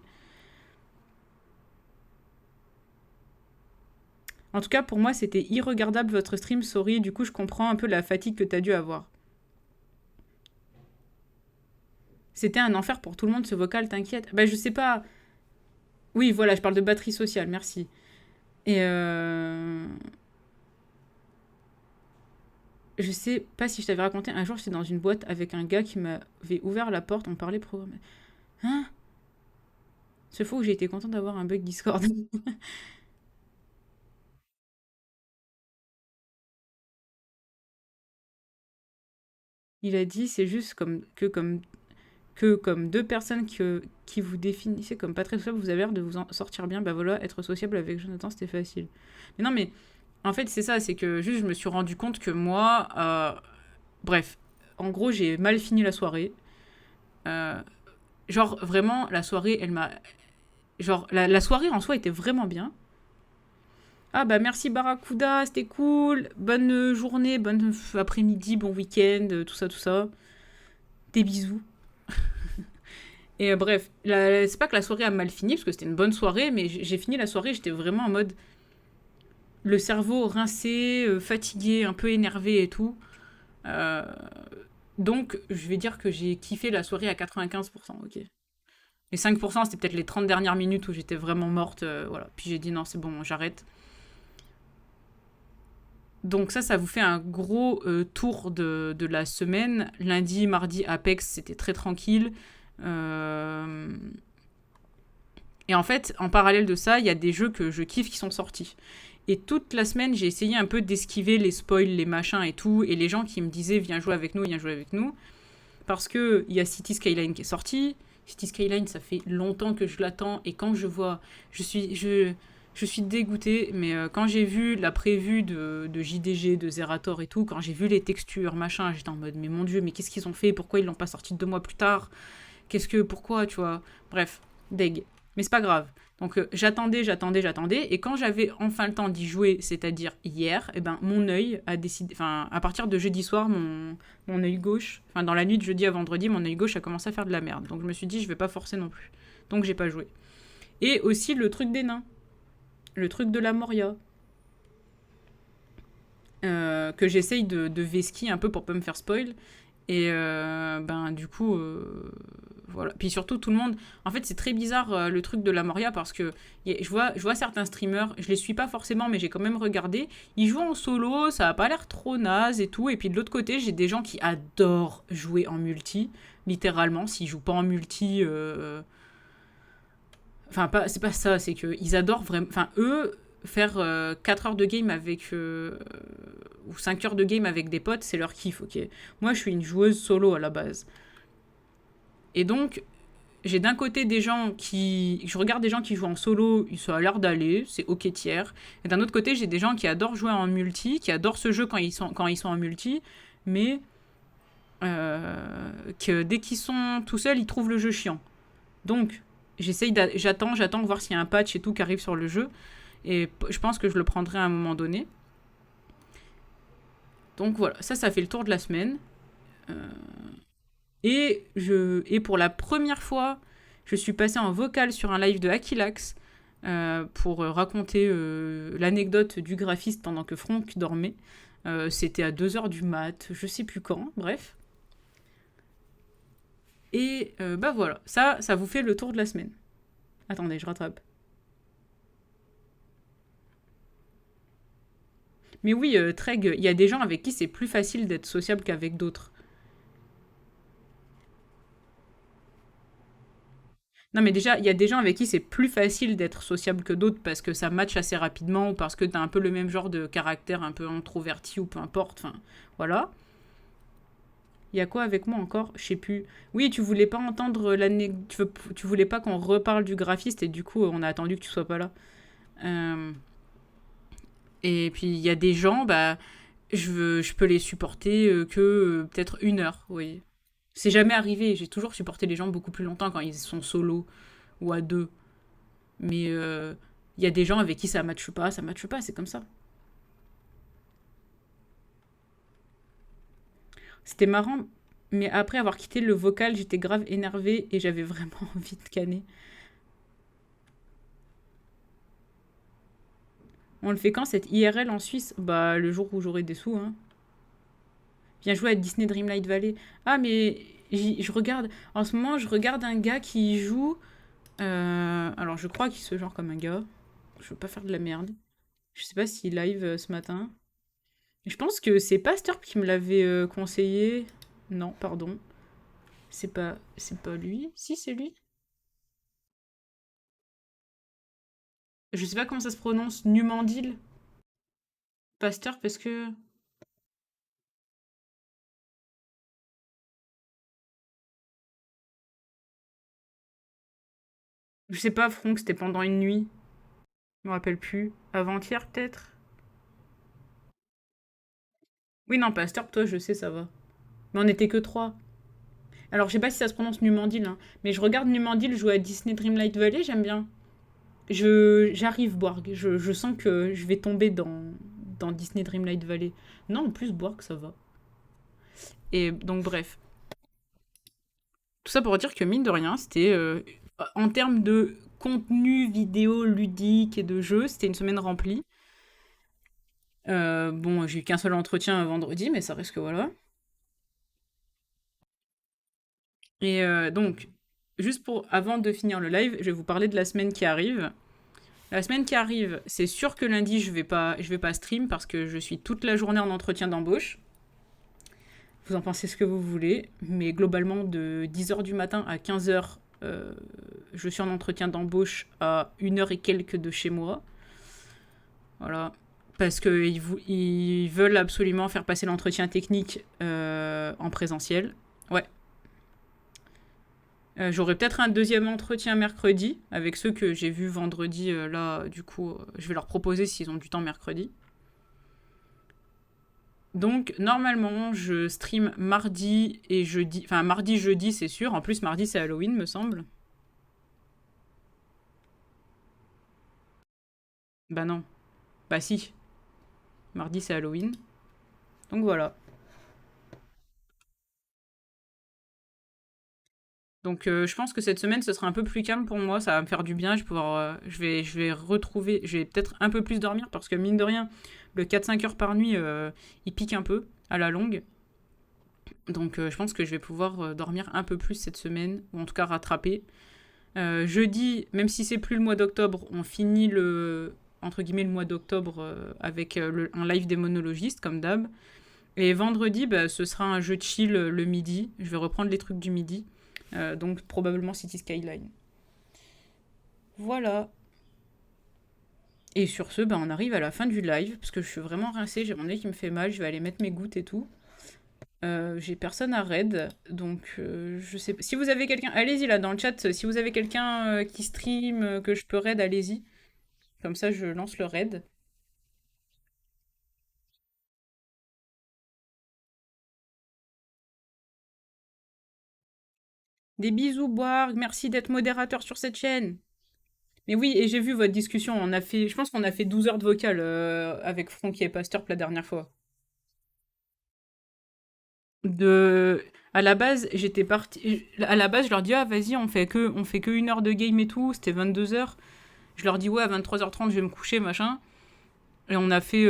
En tout cas, pour moi, c'était irregardable votre stream, sorry. Du coup, je comprends un peu la fatigue que t'as dû avoir. C'était un enfer pour tout le monde ce vocal, t'inquiète. Bah je sais pas. Oui, voilà, je parle de batterie sociale, merci. Et je sais pas si je t'avais raconté, un jour j'étais dans une boîte avec un gars qui m'avait ouvert la porte, on parlait programme. Hein? Ce fois où j'ai été contente d'avoir un bug Discord. Il a dit c'est juste comme deux personnes qui vous définissaient comme pas très sociable, vous avez l'air de vous en sortir bien. Bah voilà, être sociable avec Jonathan, c'était facile. Mais non, mais en fait, c'est ça, c'est que juste je me suis rendu compte que moi, bref, en gros, j'ai mal fini la soirée. Euh, genre, vraiment, la soirée, elle m'a. Genre, la soirée en soi était vraiment bien. Ah bah merci Barracuda, c'était cool. Bonne journée, bonne après-midi, bon week-end, tout ça, tout ça. Des bisous. Et bref, c'est pas que la soirée a mal fini, parce que c'était une bonne soirée, mais j'ai fini la soirée, j'étais vraiment en mode le cerveau rincé, fatigué, un peu énervé et tout. Euh, donc, je vais dire que j'ai kiffé la soirée à 95%, ok. Les 5%, c'était peut-être les 30 dernières minutes où j'étais vraiment morte, voilà. Puis j'ai dit non, c'est bon, j'arrête. Donc ça vous fait un gros tour de la semaine. Lundi, mardi, Apex, c'était très tranquille. Euh, Et en fait, en parallèle de ça, il y a des jeux que je kiffe qui sont sortis. Et toute la semaine, j'ai essayé un peu d'esquiver les spoils, les machins et tout, et les gens qui me disaient viens jouer avec nous, viens jouer avec nous. Parce que il y a City Skyline qui est sorti. City Skyline, ça fait longtemps que je l'attends, et quand je vois, je suis dégoûtée, mais quand j'ai vu la prévue de JDG, de Zerator et tout, quand j'ai vu les textures, machin, j'étais en mode mais mon dieu, mais qu'est-ce qu'ils ont fait? Pourquoi ils l'ont pas sorti 2 mois plus tard? Pourquoi, tu vois? Bref, deg. Mais c'est pas grave. Donc j'attendais. Et quand j'avais enfin le temps d'y jouer, c'est-à-dire hier, eh ben, mon œil a décidé. Enfin, à partir de jeudi soir, mon œil gauche, enfin, dans la nuit de jeudi à vendredi, mon œil gauche a commencé à faire de la merde. Donc je me suis dit, je vais pas forcer non plus. Donc j'ai pas joué. Et aussi le truc des nains. Le truc de la Moria. Que j'essaye de vesquiller un peu pour pas me faire spoil. Et ben du coup, voilà. Puis surtout tout le monde. En fait, c'est très bizarre le truc de la Moria parce que je vois certains streamers, je les suis pas forcément, mais j'ai quand même regardé. Ils jouent en solo, ça a pas l'air trop naze et tout. Et puis de l'autre côté, j'ai des gens qui adorent jouer en multi, littéralement. S'ils jouent pas en multi, enfin pas, c'est pas ça, c'est que ils adorent vraiment. Enfin eux, faire 4 heures de game avec ou 5 heures de game avec des potes, c'est leur kiff, ok. Moi, je suis une joueuse solo à la base. Et donc, j'ai d'un côté des gens qui. Je regarde des gens qui jouent en solo, ça a l'air d'aller, c'est ok tiers. Et d'un autre côté, j'ai des gens qui adorent jouer en multi, qui adorent ce jeu quand ils sont en multi, mais que dès qu'ils sont tout seuls, ils trouvent le jeu chiant. Donc, j'attends voir s'il y a un patch et tout qui arrive sur le jeu. Et je pense que je le prendrai à un moment donné. Donc voilà, ça fait le tour de la semaine. Euh, et pour la première fois, je suis passée en vocal sur un live de Akilax pour raconter l'anecdote du graphiste pendant que Franck dormait. C'était à 2 heures du mat, je sais plus quand, bref. Et bah voilà, ça vous fait le tour de la semaine. Attendez, je rattrape. Mais oui, Treg, il y a des gens avec qui c'est plus facile d'être sociable qu'avec d'autres. Non, mais déjà, il y a des gens avec qui c'est plus facile d'être sociable que d'autres parce que ça match assez rapidement ou parce que t'as un peu le même genre de caractère un peu introverti ou peu importe. Enfin, voilà. Il y a quoi avec moi encore? Je sais plus. Oui, tu voulais pas entendre l'année. Tu voulais pas qu'on reparle du graphiste et du coup, on a attendu que tu sois pas là. Euh, Et puis, il y a des gens, bah, je peux les supporter que peut-être 1 heure, oui. C'est jamais arrivé. J'ai toujours supporté les gens beaucoup plus longtemps quand ils sont solo ou à deux. Mais il y a des gens avec qui ça matche pas, c'est comme ça. C'était marrant, mais après avoir quitté le vocal, j'étais grave énervée et j'avais vraiment envie de canner. On le fait quand cette IRL en Suisse? Bah le jour où j'aurai des sous, hein. Viens jouer à Disney Dreamlight Valley. Ah mais je regarde. En ce moment, je regarde un gars qui joue. Alors, je crois qu'il se genre comme un gars. Je veux pas faire de la merde. Je sais pas s'il live ce matin. Je pense que c'est Pasteur qui me l'avait conseillé. Non, pardon. C'est pas lui. Si, c'est lui. Je sais pas comment ça se prononce. Numandil. Pasteur parce que. Je sais pas, Franck, c'était pendant une nuit. Je me rappelle plus. Avant-hier, peut-être. Oui, non, Pasteur, toi, je sais, ça va. Mais on était que trois. Alors, je sais pas si ça se prononce Numandil, hein, mais je regarde Numandil jouer à Disney Dreamlight Valley, j'aime bien. J'arrive, Bourg. Je sens que je vais tomber dans Disney Dreamlight Valley. Non, en plus, Bourg, ça va. Et donc, bref. Tout ça pour dire que, mine de rien, c'était. En termes de contenu vidéo ludique et de jeu, c'était une semaine remplie. Bon, j'ai eu qu'un seul entretien vendredi, mais ça reste que voilà. Et donc, juste pour, avant de finir le live, je vais vous parler de la semaine qui arrive. La semaine qui arrive, c'est sûr que lundi, je vais pas stream parce que je suis toute la journée en entretien d'embauche. Vous en pensez ce que vous voulez, mais globalement, de 10h du matin à 15h, je suis en entretien d'embauche à 1 heure et quelques de chez moi. Voilà. Parce qu'ils veulent absolument faire passer l'entretien technique en présentiel. Ouais. J'aurai peut-être un deuxième entretien mercredi avec ceux que j'ai vus vendredi. Là, du coup, je vais leur proposer s'ils ont du temps mercredi. Donc, normalement, je stream mardi et jeudi. Enfin, mardi, jeudi, c'est sûr. En plus, mardi, c'est Halloween, me semble. Bah non. Bah si. Mardi, c'est Halloween. Donc voilà. Donc je pense que cette semaine, ce sera un peu plus calme pour moi. Ça va me faire du bien. Je vais retrouver. Je vais peut-être un peu plus dormir parce que mine de rien, le 4-5 heures par nuit, il pique un peu à la longue. Donc je pense que je vais pouvoir dormir un peu plus cette semaine, ou en tout cas rattraper. Jeudi, même si c'est plus le mois d'octobre, on finit le entre guillemets le mois d'octobre avec un live des monologistes comme d'hab. Et vendredi, bah, ce sera un jeu de chill le midi. Je vais reprendre les trucs du midi. Donc probablement City Skyline. Voilà. Et sur ce, bah, on arrive à la fin du live, parce que je suis vraiment rincée, j'ai mon nez qui me fait mal, je vais aller mettre mes gouttes et tout. J'ai personne à raid, donc je sais pas. Si vous avez quelqu'un, allez-y là dans le chat, si vous avez quelqu'un qui stream, que je peux raid, allez-y. Comme ça, je lance le raid. Des bisous, Boarg, merci d'être modérateur sur cette chaîne. Mais oui, et j'ai vu votre discussion, je pense qu'on a fait 12 heures de vocal avec Franck et Pasteur la dernière fois. De à la base j'étais partie à la base je leur dis ah vas-y on fait que 1 heure de game et tout, c'était 22 heures. Je leur dis ouais à 23h30 je vais me coucher machin, et on a fait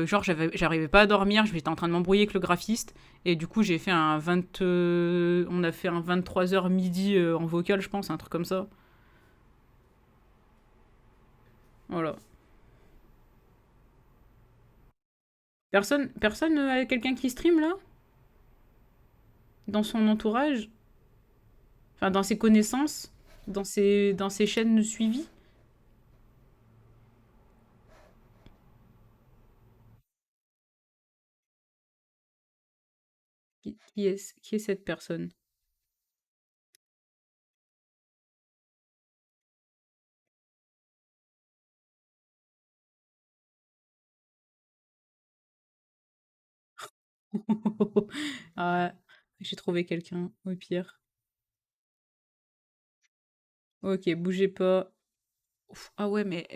genre j'arrivais pas à dormir, j'étais en train de m'embrouiller avec le graphiste, et du coup j'ai fait on a fait un 23h midi en vocal, je pense, un truc comme ça. Voilà. Personne a quelqu'un qui stream là dans son entourage, enfin dans ses connaissances, dans ses chaînes suivies. Qui est cette personne? Ah, j'ai trouvé quelqu'un, au pire. Ok, bougez pas. Ouf, ah ouais, mais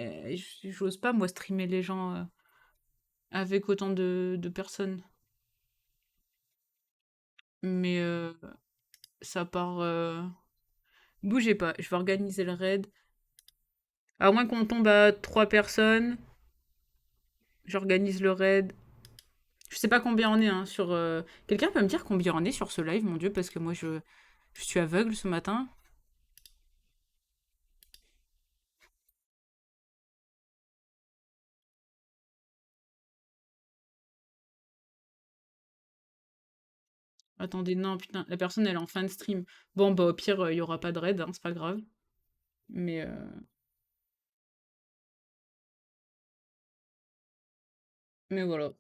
j'ose pas, moi, streamer les gens avec autant de personnes. Mais ça part. Bougez pas, je vais organiser le raid. À moins qu'on tombe à 3 personnes, j'organise le raid. Je sais pas combien on est, hein, sur... Quelqu'un peut me dire combien on est sur ce live, mon Dieu, parce que moi, je suis aveugle ce matin. Attendez, non, putain, la personne, elle est en fin de stream. Bon, bah, au pire, il y aura pas de raid, hein, c'est pas grave. Mais, mais voilà.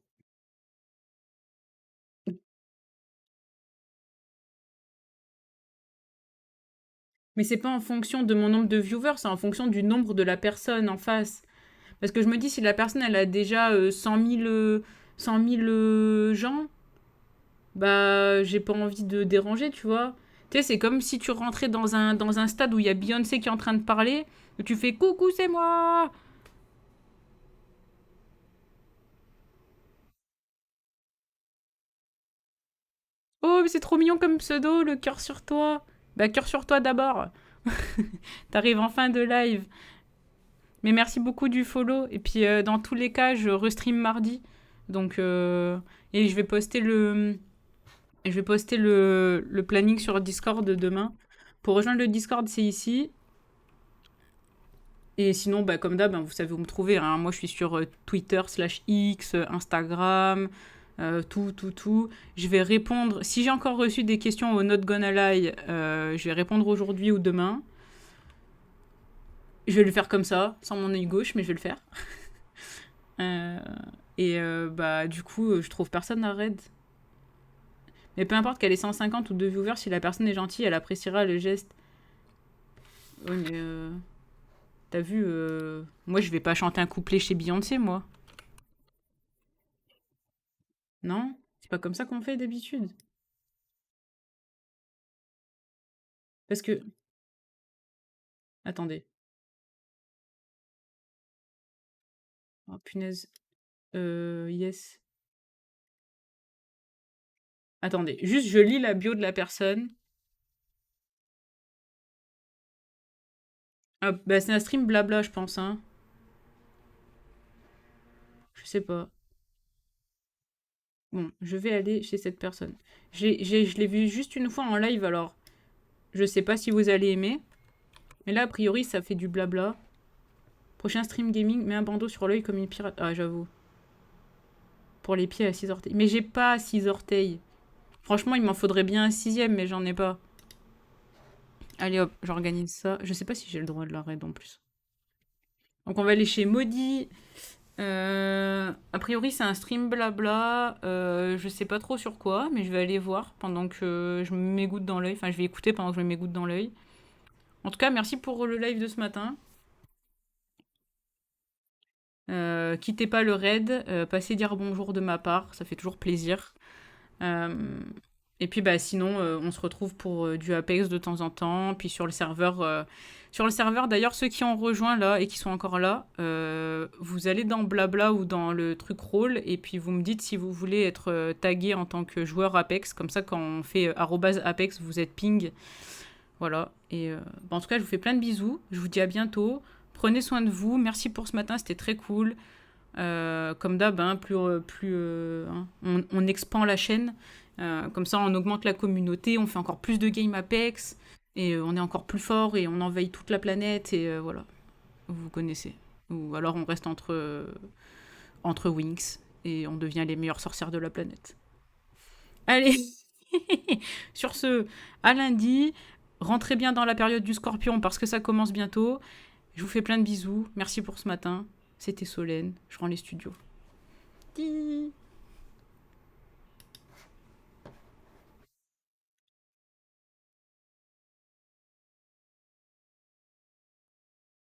Mais c'est pas en fonction de mon nombre de viewers, c'est en fonction du nombre de la personne en face. Parce que je me dis, si la personne, elle a déjà 100 000 gens, bah, j'ai pas envie de déranger, tu vois. Tu sais, c'est comme si tu rentrais dans un stade où il y a Beyoncé qui est en train de parler, et tu fais coucou, c'est moi. Oh, mais c'est trop mignon comme pseudo, le cœur sur toi. Bah, cœur sur toi d'abord. T'arrives en fin de live. Mais merci beaucoup du follow. Et puis, dans tous les cas, je restream mardi. Donc, et je vais poster le planning sur Discord demain. Pour rejoindre le Discord, c'est ici. Et sinon, bah, comme d'hab, hein, vous savez où me trouver, hein. Moi, je suis sur Twitter /X, Instagram, tout, tout, tout. Je vais répondre. Si j'ai encore reçu des questions au Not Gonna Lie, je vais répondre aujourd'hui ou demain. Je vais le faire comme ça, sans mon œil gauche, mais je vais le faire. Euh, bah, du coup, je trouve personne à raid. Mais peu importe qu'elle ait 150 ou 2 viewers, si la personne est gentille, elle appréciera le geste. Ouais, mais t'as vu, moi je vais pas chanter un couplet chez Beyoncé, moi. Non? C'est pas comme ça qu'on fait d'habitude. Parce que. Attendez. Oh punaise. Yes. Attendez. Juste, je lis la bio de la personne. Ah, bah c'est un stream blabla, je pense, hein. Je sais pas. Bon, je vais aller chez cette personne. Je l'ai vu juste une fois en live, alors je sais pas si vous allez aimer. Mais là, a priori, ça fait du blabla. Prochain stream gaming, mets un bandeau sur l'œil comme une pirate. Ah, j'avoue. Pour les pieds à 6 orteils. Mais j'ai pas 6 orteils. Franchement, il m'en faudrait bien un sixième, mais j'en ai pas. Allez hop, j'organise ça. Je sais pas si j'ai le droit de la raid en plus. Donc on va aller chez Maudit. A priori, c'est un stream blabla. Je sais pas trop sur quoi, mais je vais aller voir pendant que je me m'égoutte dans l'œil. Enfin, je vais écouter pendant que je me m'égoutte dans l'œil. En tout cas, merci pour le live de ce matin. Quittez pas le raid. Passez dire bonjour de ma part. Ça fait toujours plaisir. Euh, et puis bah sinon on se retrouve pour du Apex de temps en temps, puis sur le serveur d'ailleurs ceux qui ont rejoint là et qui sont encore là, vous allez dans Blabla ou dans le truc rôle et puis vous me dites si vous voulez être tagué en tant que joueur Apex, comme ça quand on fait @Apex vous êtes ping, voilà. Et bah, en tout cas je vous fais plein de bisous, je vous dis à bientôt, prenez soin de vous, merci pour ce matin, c'était très cool. Comme d'hab, hein, hein, on expand la chaîne. Comme ça, on augmente la communauté, on fait encore plus de game Apex, et on est encore plus fort, et on envahit toute la planète, et voilà, vous connaissez. Ou alors on reste entre Winx, et on devient les meilleures sorcières de la planète. Allez, sur ce, à lundi, rentrez bien dans la période du scorpion, parce que ça commence bientôt. Je vous fais plein de bisous, merci pour ce matin. C'était Solène, je rends les studios.